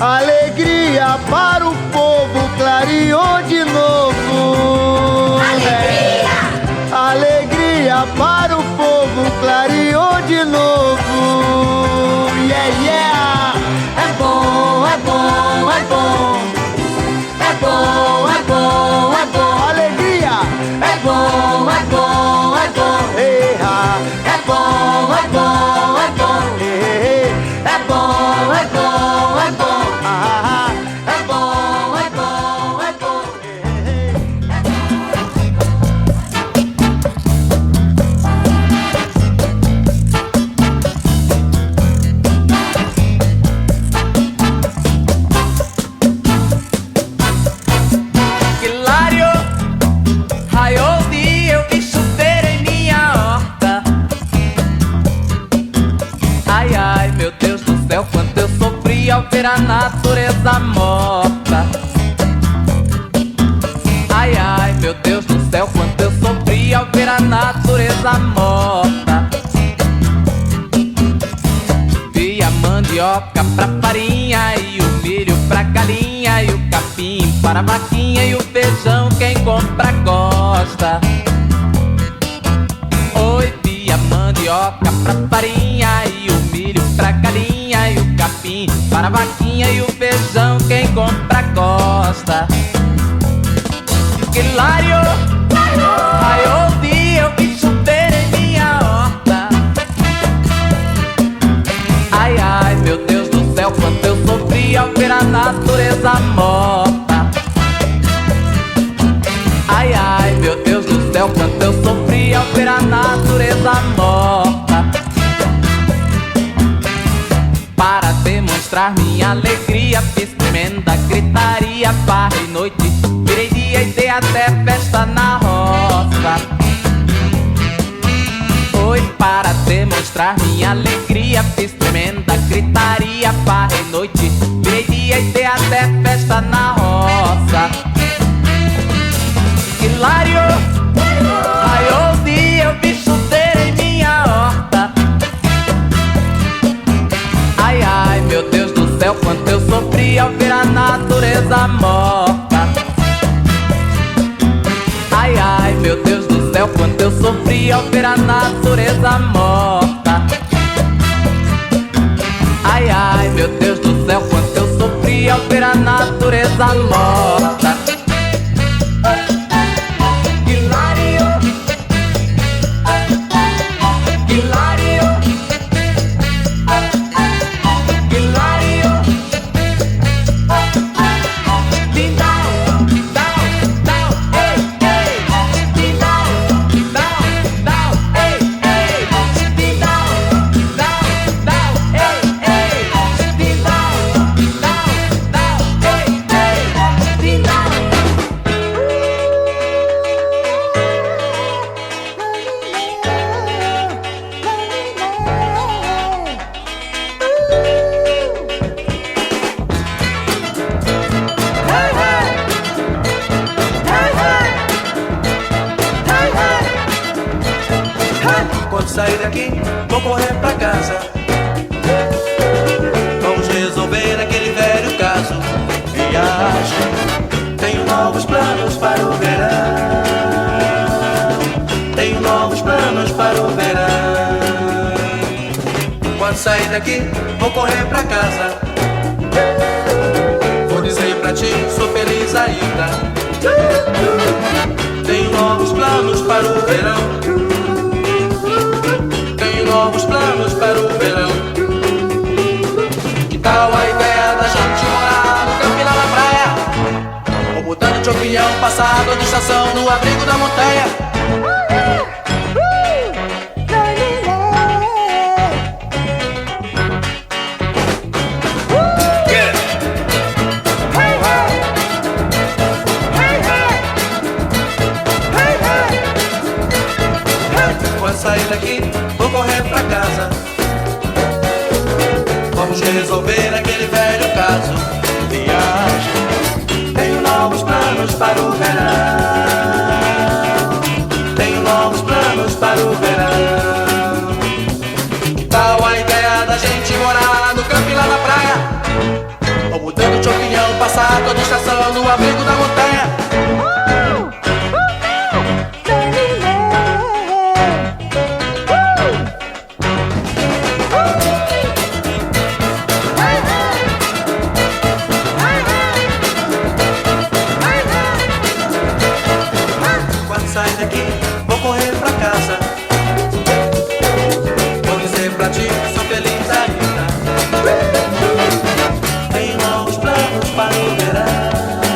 Alegria para o povo, clareou de novo. Alegria! Alegria para o povo, clareou de novo. Yeah, yeah! É bom, é bom, é bom. É bom, é bom, é bom. Alegria! É bom, é bom, é bom. É bom, é bom, é bom. É bom, é bom, é bom. É bom, é bom, é bom. Ao ver a natureza morta. Ai, ai, meu Deus do céu, quanto eu sofri ao ver a natureza morta. Vi a mandioca pra farinha e o milho pra galinha e o capim para a vaquinha e o feijão quem compra gosta. Oi, vi a mandioca pra farinha e o milho pra galinha e o capim para a vaquinha e o feijão quem compra gosta. Que hilário! Ai, ouvi, eu vi chover em minha horta. Ai, ai, meu Deus do céu, quanto eu sofri ao ver a natureza morta. Ai, ai, meu Deus do céu, quanto eu sofri ao ver a natureza morta. Para demonstrar minha alegria, fiz tremenda gritaria, farra e noite, virei dia e dei até festa na roça. Foi para demonstrar minha alegria, fiz tremenda gritaria, farra e noite, virei dia e dei até festa na roça. Hilário! Ai, ouvi, eu vi chover em minha horta. Ai, ai, meu Deus do céu, quanto eu sofri ao ver a natureza morta. Ai, ai, meu Deus do céu, quanto eu sofri sofri ao ver a natureza morta. Ai, ai, meu Deus do céu, quanto eu sofri ao ver a natureza morta. Sair daqui, vou correr pra casa. Vamos resolver aquele velho caso. Viagem, tenho novos planos para o verão. Tenho novos planos para o verão. Quando sair daqui, vou correr pra casa. Vou dizer pra ti, sou feliz ainda. Tenho novos planos para o verão. Novos planos para o verão. Que tal a ideia da gente morar no campo e lá na praia? Ou mudando de opinião, passar toda estação no abrigo da montanha? Quando sair daqui, vou correr pra casa. Vamos resolver aquele velho caso. Viagem, tenho novos planos para o verão. Tenho novos planos para o verão. Que tal a ideia da gente morar no campo e lá na praia? Ou mudando de opinião, passar toda estação no abrigo da montanha? Sai daqui, vou correr pra casa. Vou dizer pra ti, sou feliz ainda. Tenho novos planos para o verão.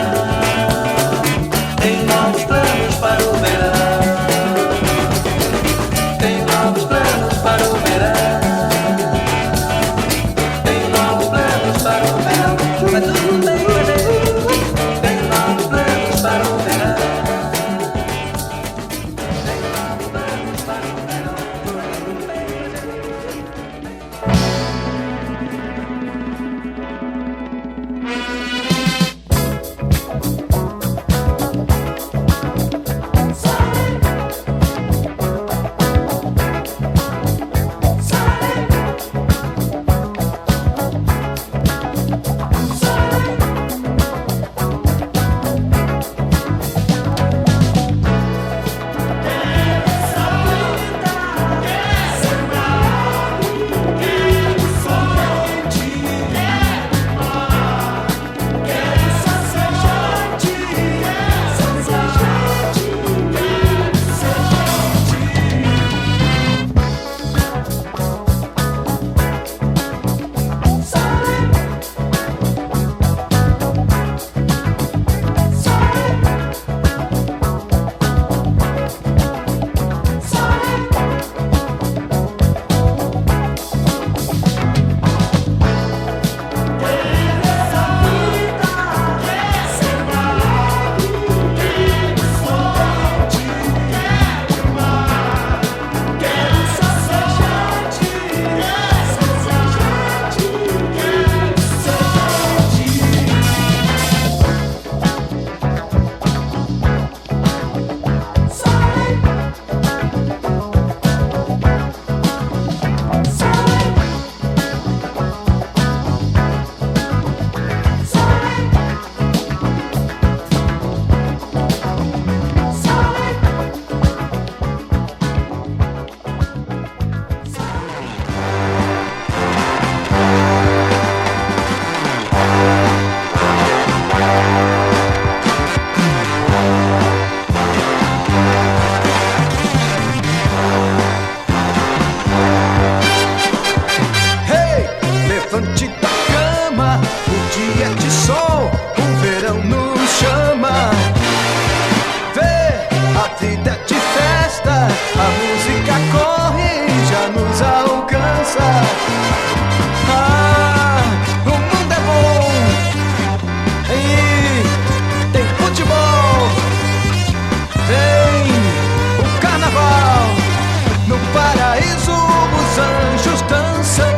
dança. Ah, o mundo é bom e tem futebol, tem o carnaval. No paraíso os anjos dançam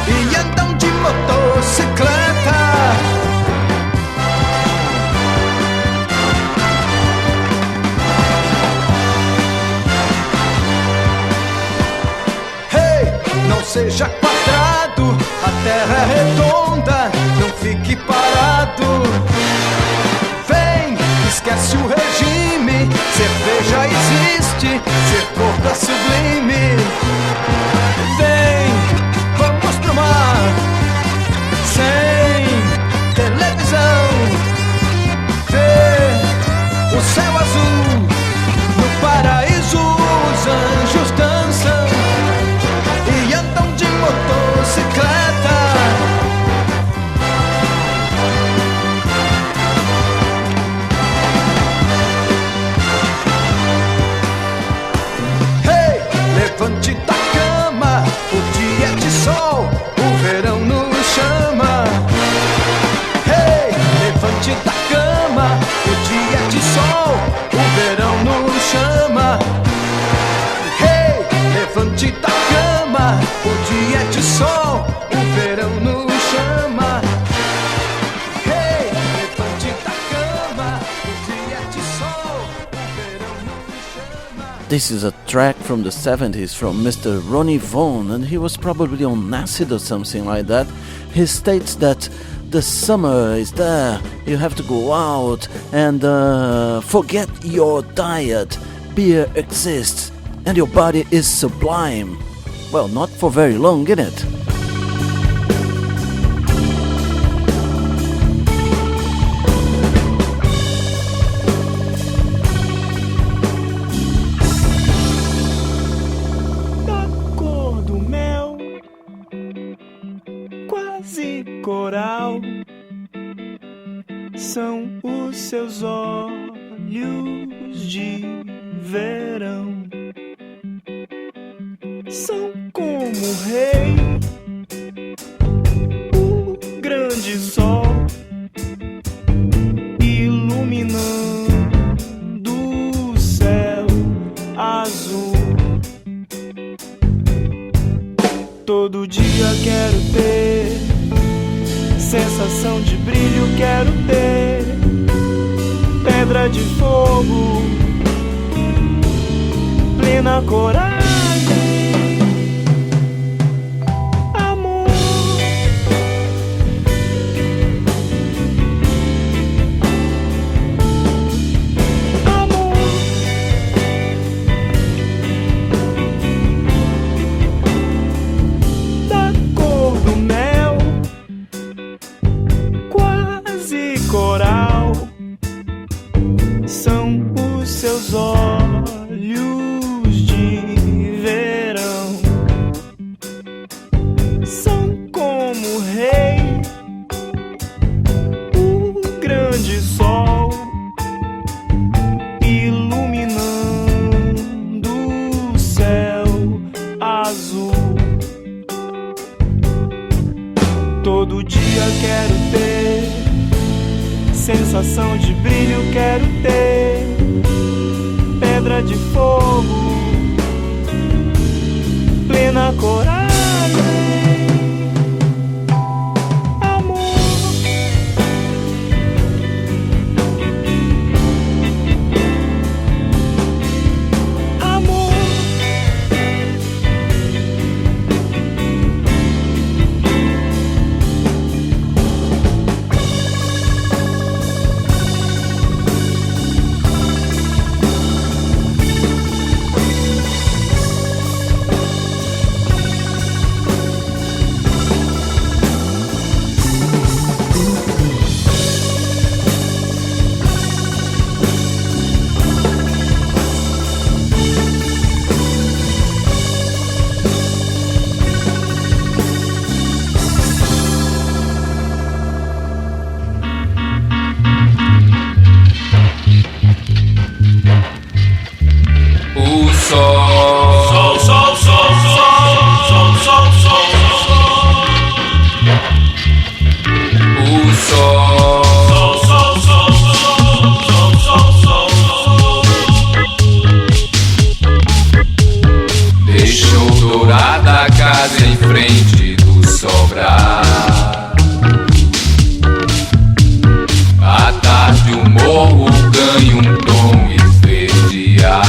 e andam de motocicleta. Não seja quadrado, a terra é redonda, não fique parado. Vem, esquece o regime, cerveja existe, ser gordo é sublime. Vem, vamos pro mar, sem televisão. Vê o céu azul, no paraíso os anjos dançam e andam de motocicleta. Hey, levante da cama, o dia é de sol, o verão nos chama. Hey, levante da cama, o dia é de sol, o verão nos chama. Hey, levante da cama, o dia é de sol, o verão nos chama. Hey, levante da cama, o dia é de sol, o verão nos chama. This is a track from the 70s from Mr. Ronnie Vaughan, and he was probably on acid or something like that. He states that the summer is there, you have to go out and forget your diet. Beer exists and your body is sublime. Well, not for very long, innit? Da cor do mel, quase coral, são os seus olhos de verão. São como o rei, o grande sol, iluminando o céu azul. Todo dia quero ter sensação de brilho, quero ter pedra de fogo, plena coragem. Seus olhos de verão são como o rei, o grande sol, iluminando o céu azul. Todo dia quero ter sensação de brilho, quero ter pedra de fogo, plena coragem. dourada, casa em frente do sobrar. À tarde o morro ganha um tom esverdeado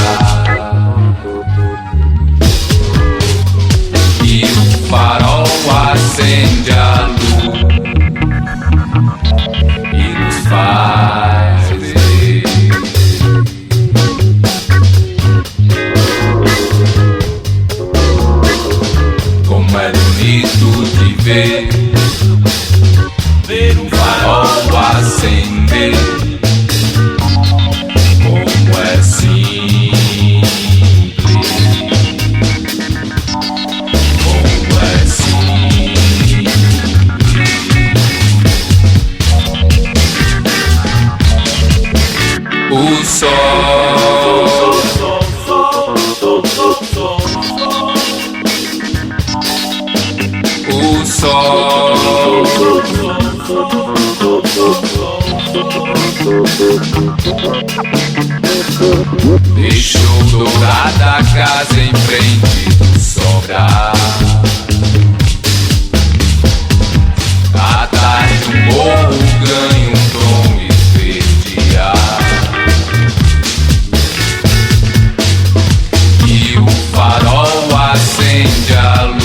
e o farol acende a luz e nos faz ver como é bonito de ver um farol acender, como é simples, como é simples. O sol, o sol, deixou dourada a casa em frente do sobrar. À tarde o morro ganha um tom esverdeado e o farol acende a luz.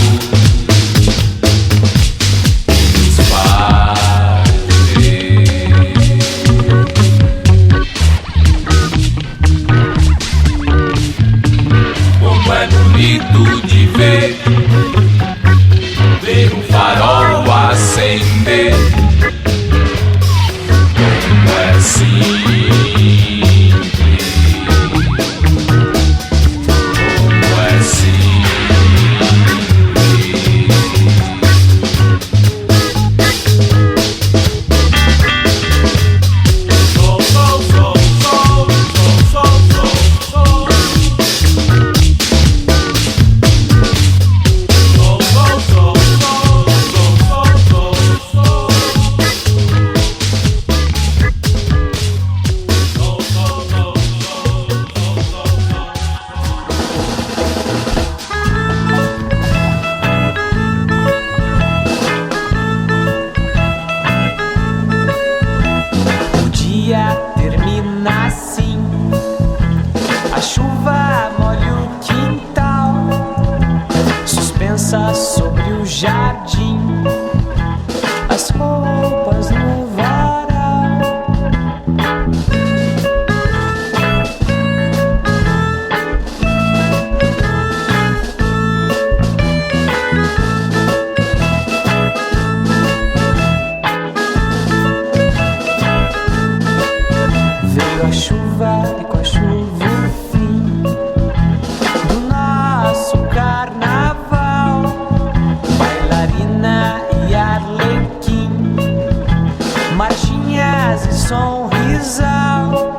Bonito de ver um farol acender, como é simples, como é simples. Sol, sol, sol, sol, sol, sol, sol. Termina assim, a chuva molha o quintal, suspensa sobre o jardim, as roupas no varal. Veio a chuva e com a chuva o fim do nosso carnaval. Bailarina e arlequim, marchinhas e sonrisal.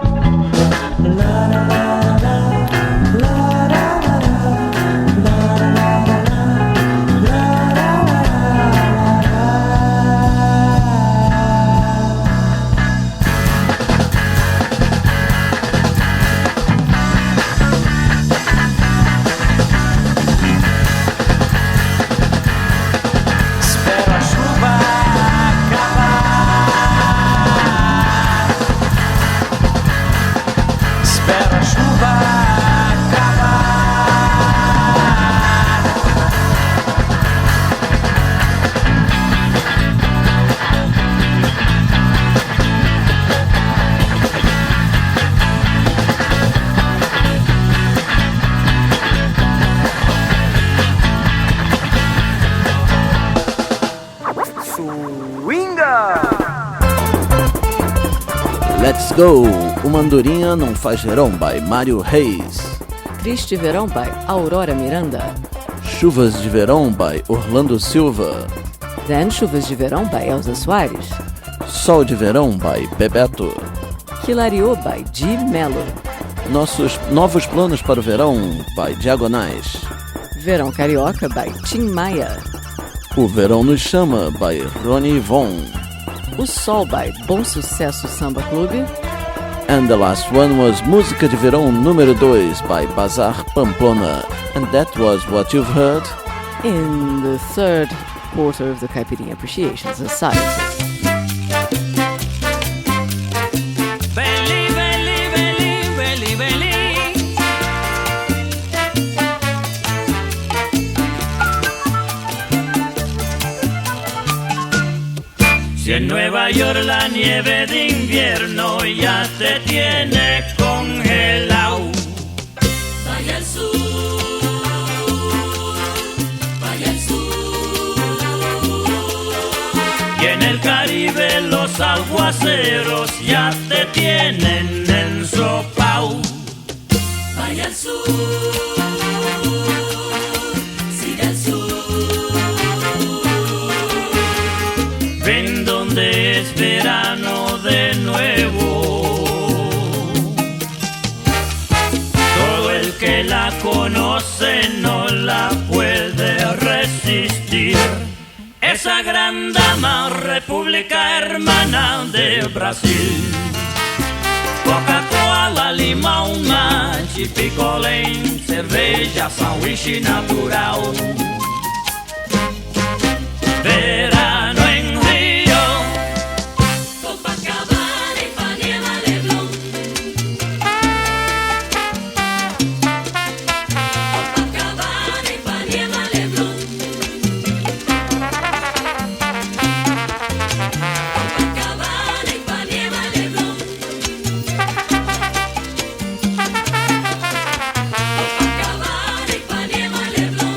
Espero a chuva acabar. Espero a chuva acabar. Let's Go! Uma Andorinha Não Faz Verão, by Mário Reis. Triste Verão, by Aurora Miranda. Chuvas de Verão, by Orlando Silva. Then Chuvas de Verão, by Elza Soares. Sol de Verão, by Bebeto. Hilariô, by Di Mello. Nossos Novos Planos para o Verão, by Diagonais. Verão Carioca, by Tim Maia. O Verão Nos Chama, by Rony Von. O Sol, by Bom Sucesso Samba Clube. And the last one was Música de Verão número 2 by Bazar Pamplona. And that was what you've heard in the third quarter of the Caipirinha Appreciation Society. Si en Nueva York la nieve de invierno ya te tiene congelado, vaya al sur, vaya al sur. Y en el Caribe los aguaceros ya te tienen ensopao, vaya al sur, sigue al sur. Ven donde es verano de nuevo. Todo el que la conoce no la puede resistir. Esa gran dama, República Hermana de Brasil. Coca-Cola, limão, mate, picolé, cerveja, sanduíche natural. Verano en Río, Copacabana, Ipanema, Leblon. Copacabana, Ipanema, Leblon. Copacabana, Ipanema, Leblon. Copacabana, Ipanema, Leblon.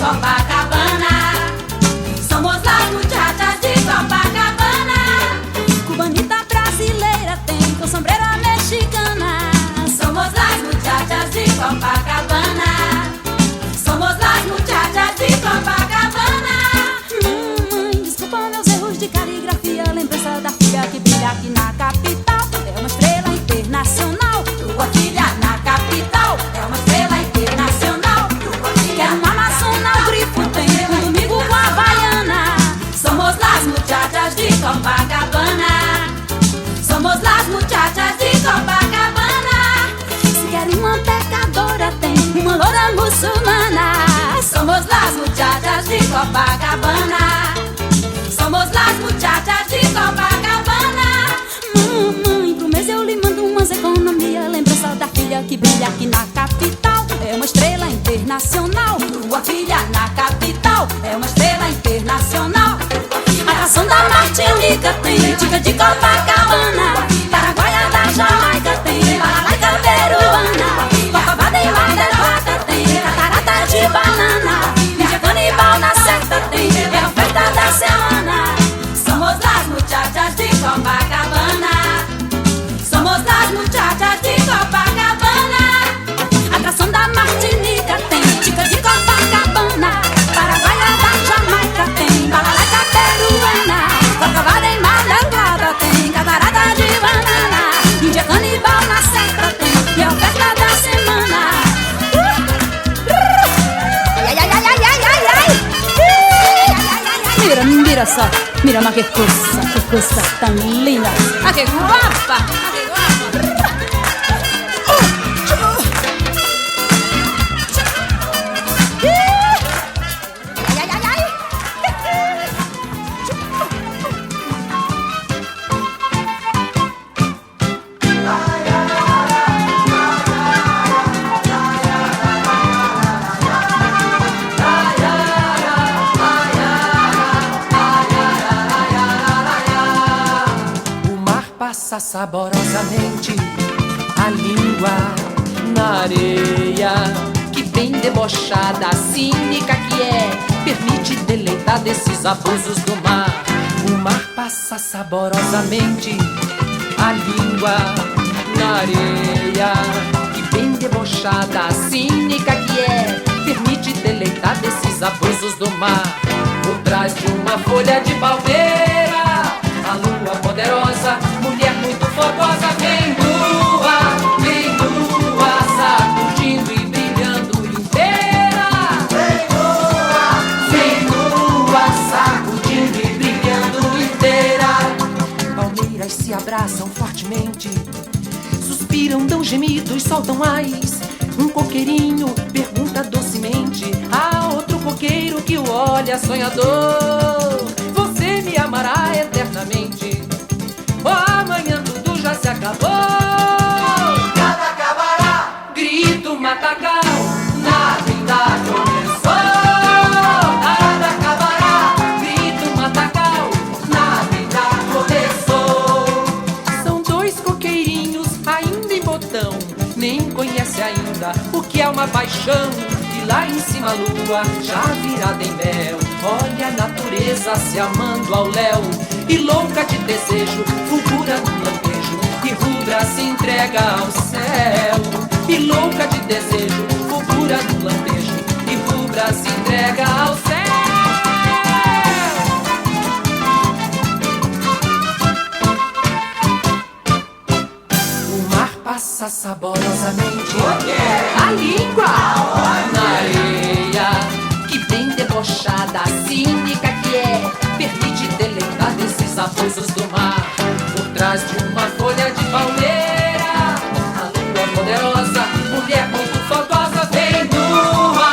Copacabana. Somos las muchachas de Copacabana. Cubanita brasileira tem com sombreira mexicana. Somos las muchachas de Copacabana. Somos las muchachas de Copacabana. Mãe, desculpa meus erros de caligrafia. Lembrança da filha que brilha aqui na capital. É uma estrela internacional. Tua filha na capital. É uma estrela internacional. Quero uma maçona, o grifo tem um domingo com a Havaiana. Somos las muchachas de Copacabana. Somos las muchachas de Copacabana. Se quer uma pecadora, tem uma loura muçulmana. Somos las muchachas de Copacabana. Somos las muchachas de Copacabana. Mamãe, pro mês eu lhe mando umas economia. Lembrança da filha que brilha aqui na capital. É uma estrela internacional. Tua filha na capital. É uma estrela internacional. A ração da Martinica tem dica de Copacabana. Paraguaia da Jamaica tem balalaica peruana. Copacabana e Mar del Plata tem catarata de banana. Índia canibal na certa tem é a oferta da semana. Somos las muchachas de Copacabana. Somos las muchachas de Copacabana. Atração da Martinica tem dica de Copacabana. Paraguaia da Jamaica tem balalaica peruana. Copacabana e Mar del Plata tem catarata de banana. Índia canibal na certa tem e a oferta da semana. Ai, ai, ai, ai, ai, ai, ai. Mira, mira só. Mira, mas que coisa tão linda. Ah, que guapa. Passa saborosamente a língua na areia, que bem debochada, cínica que é, permite deleitar desses abusos do mar. O mar passa saborosamente a língua na areia, que bem debochada, cínica que é, permite deleitar desses abusos do mar. Por trás de uma folha de palmeira, a lua poderosa, mulher muito fogosa, vem lua, sacudindo e brilhando inteira. Vem lua, sacudindo e brilhando inteira. Palmeiras se abraçam fortemente, suspiram, dão gemidos, soltam ais. Um coqueirinho pergunta docemente a outro coqueiro que o olha sonhador: você me amará eternamente? Amanhã tudo já se acabou. Nada acabará, grito matagal, nada ainda começou. Nada acabará, grito matagal, nada ainda começou. São dois coqueirinhos ainda em botão, nem conhece ainda o que é uma paixão. E lá em cima a lua já virada em mel, olha a natureza se amando ao léu. E louca de desejo, fulgura no lampejo, e rubra se entrega ao céu. E louca de desejo, fulgura no lampejo, e rubra se entrega ao céu. O mar passa saborosamente a língua na areia, que bem debochada, cínica que é, permite deleitar desses abusos do mar. Por trás de uma folha de palmeira, a lua poderosa, mulher muito fogosa, vem lua,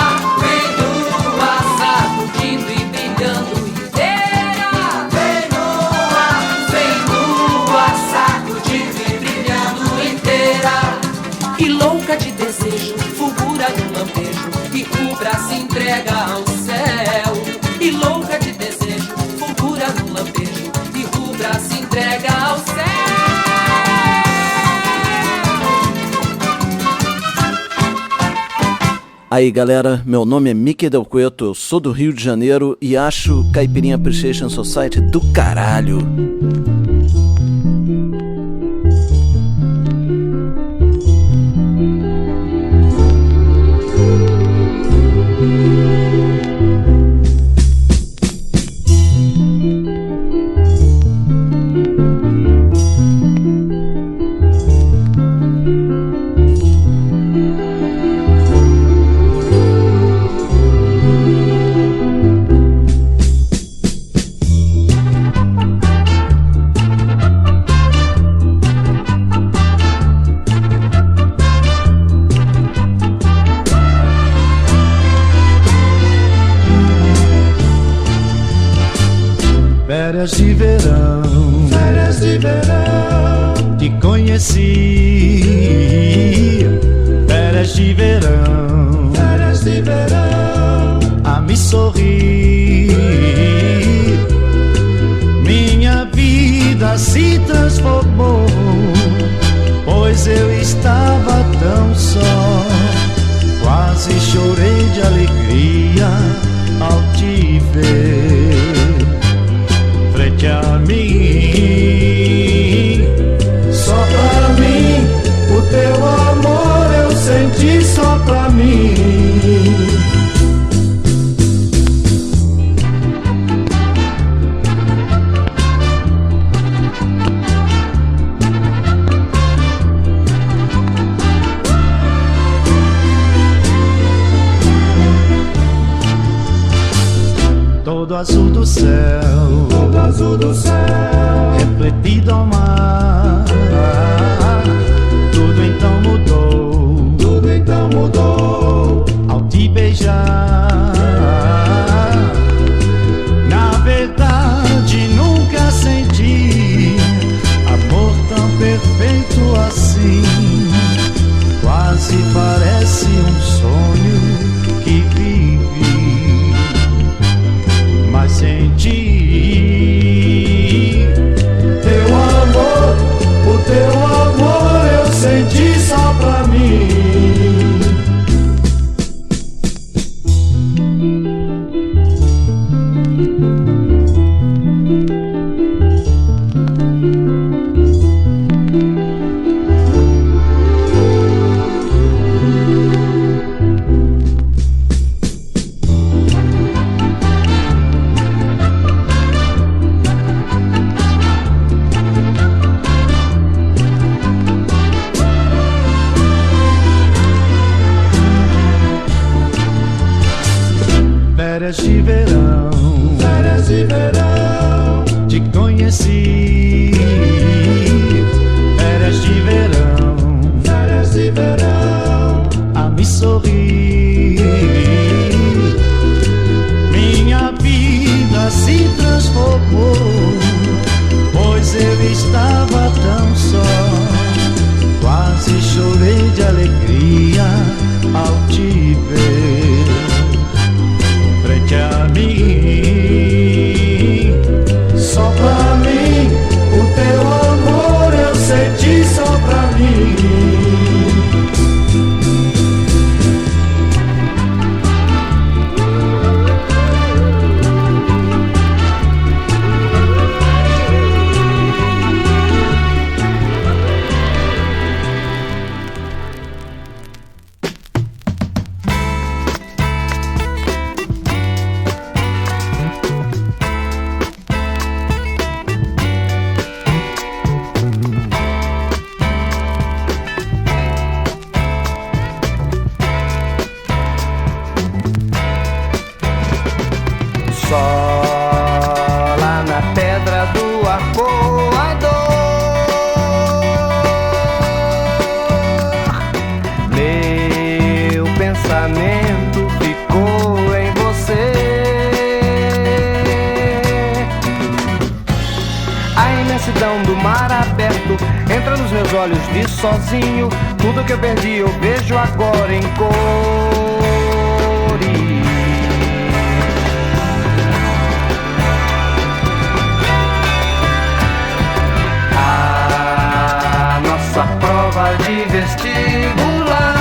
sacudindo e brilhando inteira. Vem lua, sacudindo e brilhando inteira. E louca de desejo, fulgura no lampejo, e rubra se entrega ao céu. E louca de desejo, fulgura no lampejo, e rubra se entrega ao céu. Aí galera, meu nome é Mickey Del Cueto, eu sou do Rio de Janeiro e acho Caipirinha Appreciation Society do caralho. Férias de verão, te conheci. Férias de verão, a me sorrir. Minha vida se transformou, pois eu estava tão só. Quase chorei de alegria ao te ver frente a mim. Só pra mim, o teu amor eu senti só pra mim. Todo azul do céu, refletido ao mar. Tudo então mudou, ao te beijar. Na verdade nunca senti amor tão perfeito assim. Quase parece um sonho que vivi, mas senti teu amor, o teu amor eu senti só pra mim. Férias de verão, te conheci. Férias de verão, a me sorrir. Minha vida se transformou, pois eu estava tão só. Quase chorei de alegria ao te ver frente a mim. Só pra mim, o teu amor eu senti só pra mim. Olhos vi sozinho, tudo que eu perdi eu vejo agora em cores. A nossa prova de vestibular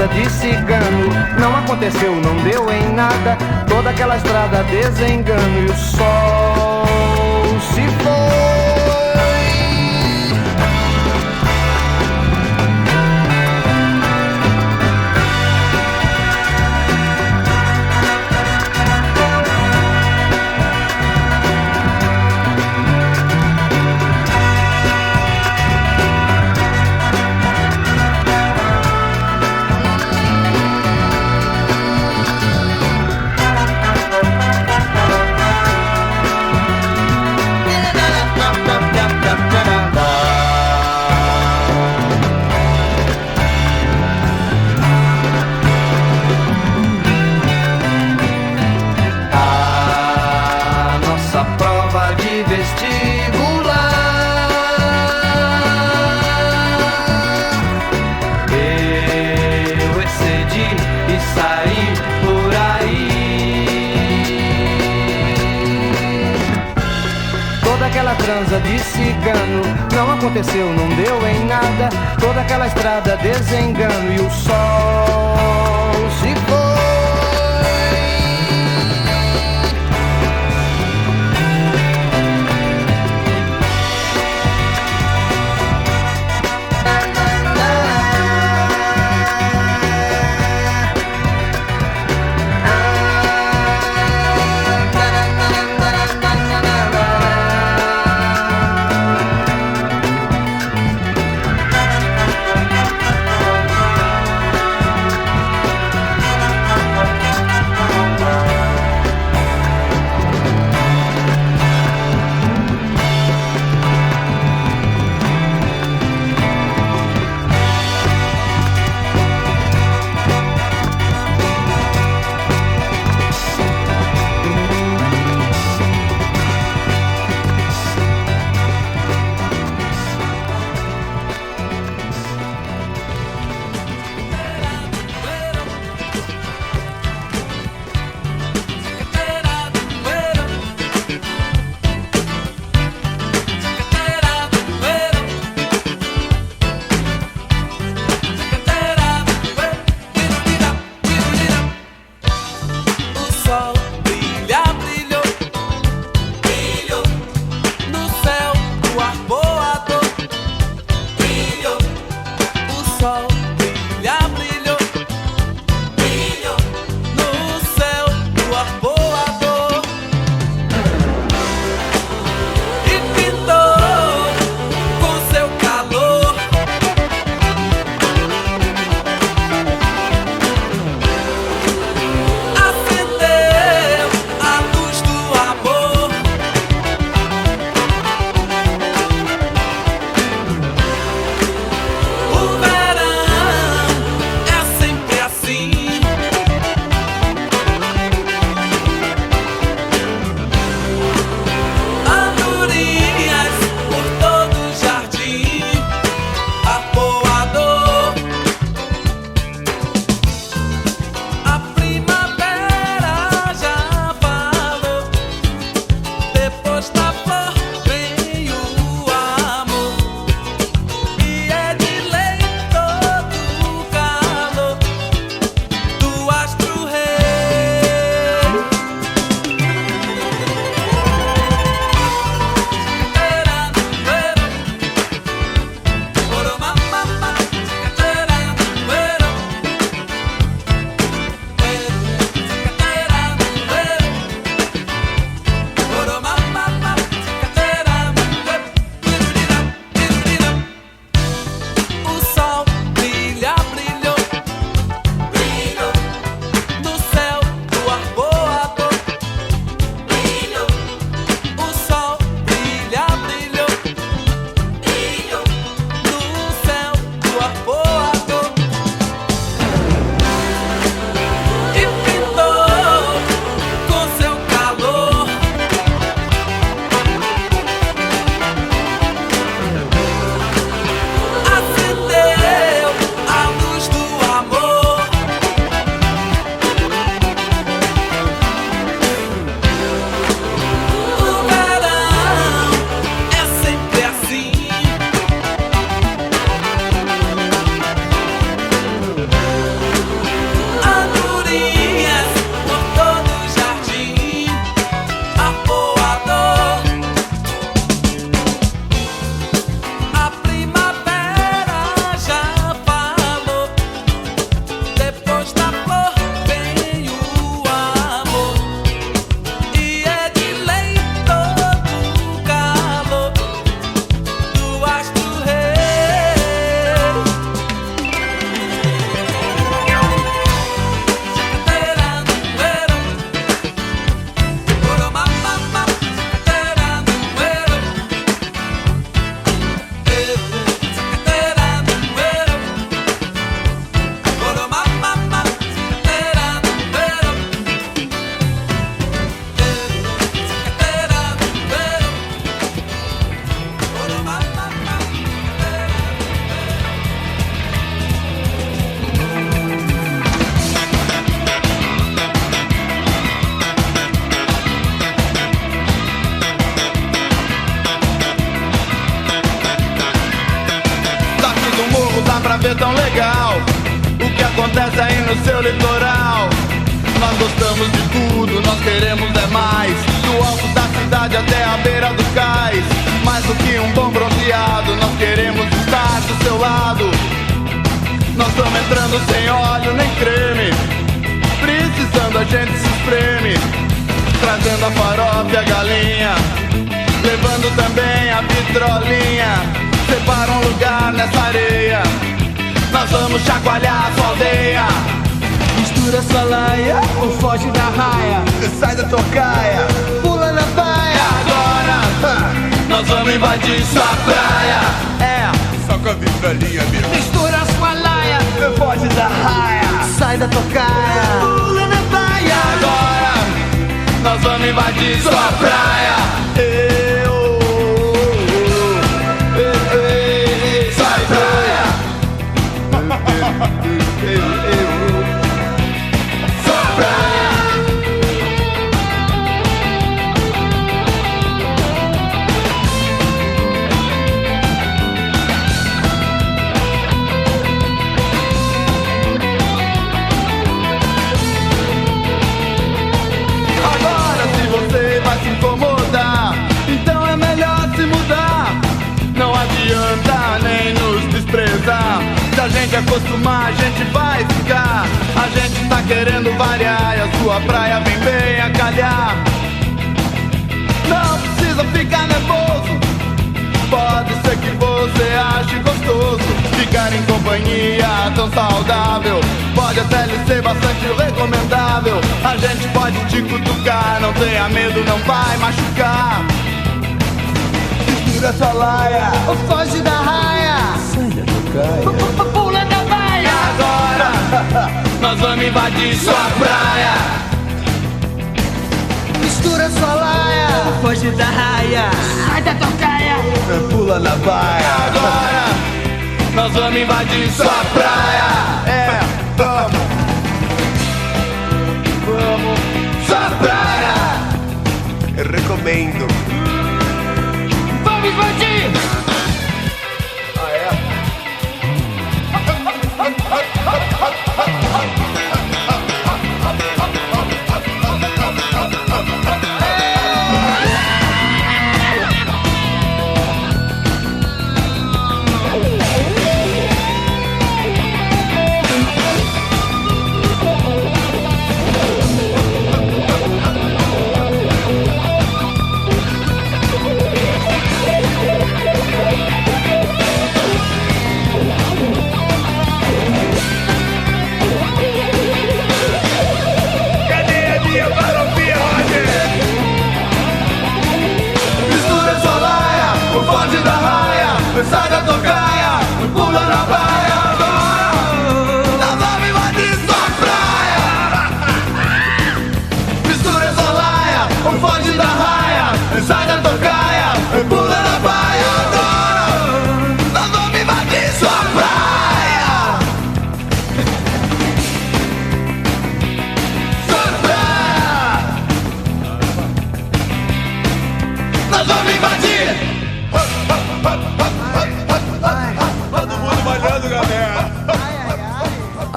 transa de cigano não aconteceu, não deu em nada. Toda aquela estrada desengano e o sol se foi. Transa de cigano não aconteceu, não deu em nada. Toda aquela estrada desengano e o sol se foi. acontece aí no seu litoral. Nós gostamos de tudo, nós queremos é mais. Do alto da cidade até a beira do cais. Mais do que um bom bronzeado, nós queremos estar do seu lado. Nós estamos entrando sem óleo nem creme. Precisando a gente se espreme. Trazendo a farofa e a galinha. Levando também a vitrolinha. Separa um lugar nessa areia. Nós vamos chacoalhar a sua aldeia. Mistura sua laia ou foge da raia. Sai da tocaia, pula na baia. Agora nós vamos invadir sua praia. É, só com a vitrolinha, meu. Mistura sua laia, foge da raia. Sai da tocaia, pula na baia. Agora nós vamos invadir sua praia. Sai praia. Se incomodar, então é melhor se mudar. Não adianta nem nos desprezar. Se a gente acostumar, a gente vai ficar. A gente tá querendo variar e a sua praia vem bem a calhar. Não precisa ficar nervoso. Pode ser que você ache gostoso ficar em companhia tão saudável. Pode até lhe ser bastante recomendável. A gente pode te cutucar, não tenha medo, não vai machucar. Segura essa laia, ou foge da raia. Sai da tocaia, pula da baia. Agora nós vamos invadir sua praia. Mistura sua laia, foge da raia. Sai da tocaia, pula na baia. Agora nós vamos invadir sua praia. É, vamos. Vamos, sua praia. Eu recomendo. Vamos invadir. Ah, é? Foge da raia, sai da tocaia, pula na baia. Agora nós vamos invadir sua praia. Mistura essa laia, foge da raia, sai da tocaia, pula na baia. Agora nós vamos invadir sua praia. Sua praia. Nós vamos invadir.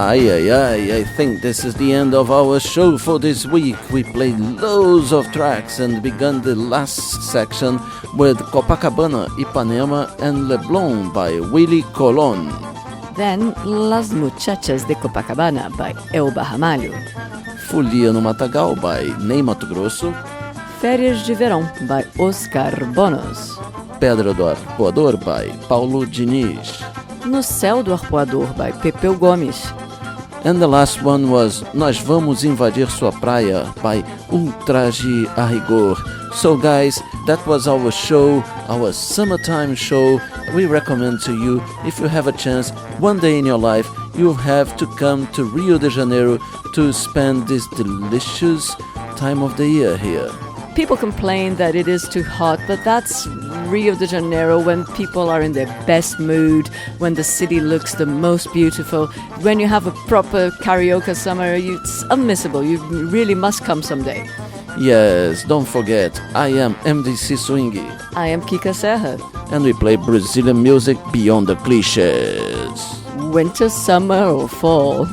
Aye, aye, aye, I think this is the end of our show for this week. We played loads of tracks and began the last section with Copacabana, Ipanema and Leblon by Willie Colon. Then Las Muchachas de Copacabana by Elba Ramalho. Folia no Matagal by Ney Mato Grosso. Férias de Verão by Oscar Bonos. Pedra do Arpoador by Paulo Diniz. No Céu do Arpoador by Pepeu Gomes. And the last one was Nós Vamos Invadir Sua Praia by Ultraje a Rigor. So guys, that was our show, our summertime show. We recommend to you, if you have a chance, one day in your life, you have to come to Rio de Janeiro to spend this delicious time of the year here. People complain that it is too hot, but that's Rio de Janeiro when people are in their best mood, when the city looks the most beautiful, when you have a proper karaoke summer. It's unmissable. You really must come someday. Yes, don't forget, I am MDC Swingy. I am Kika Serra. And we play Brazilian music beyond the clichés. Winter, summer or fall.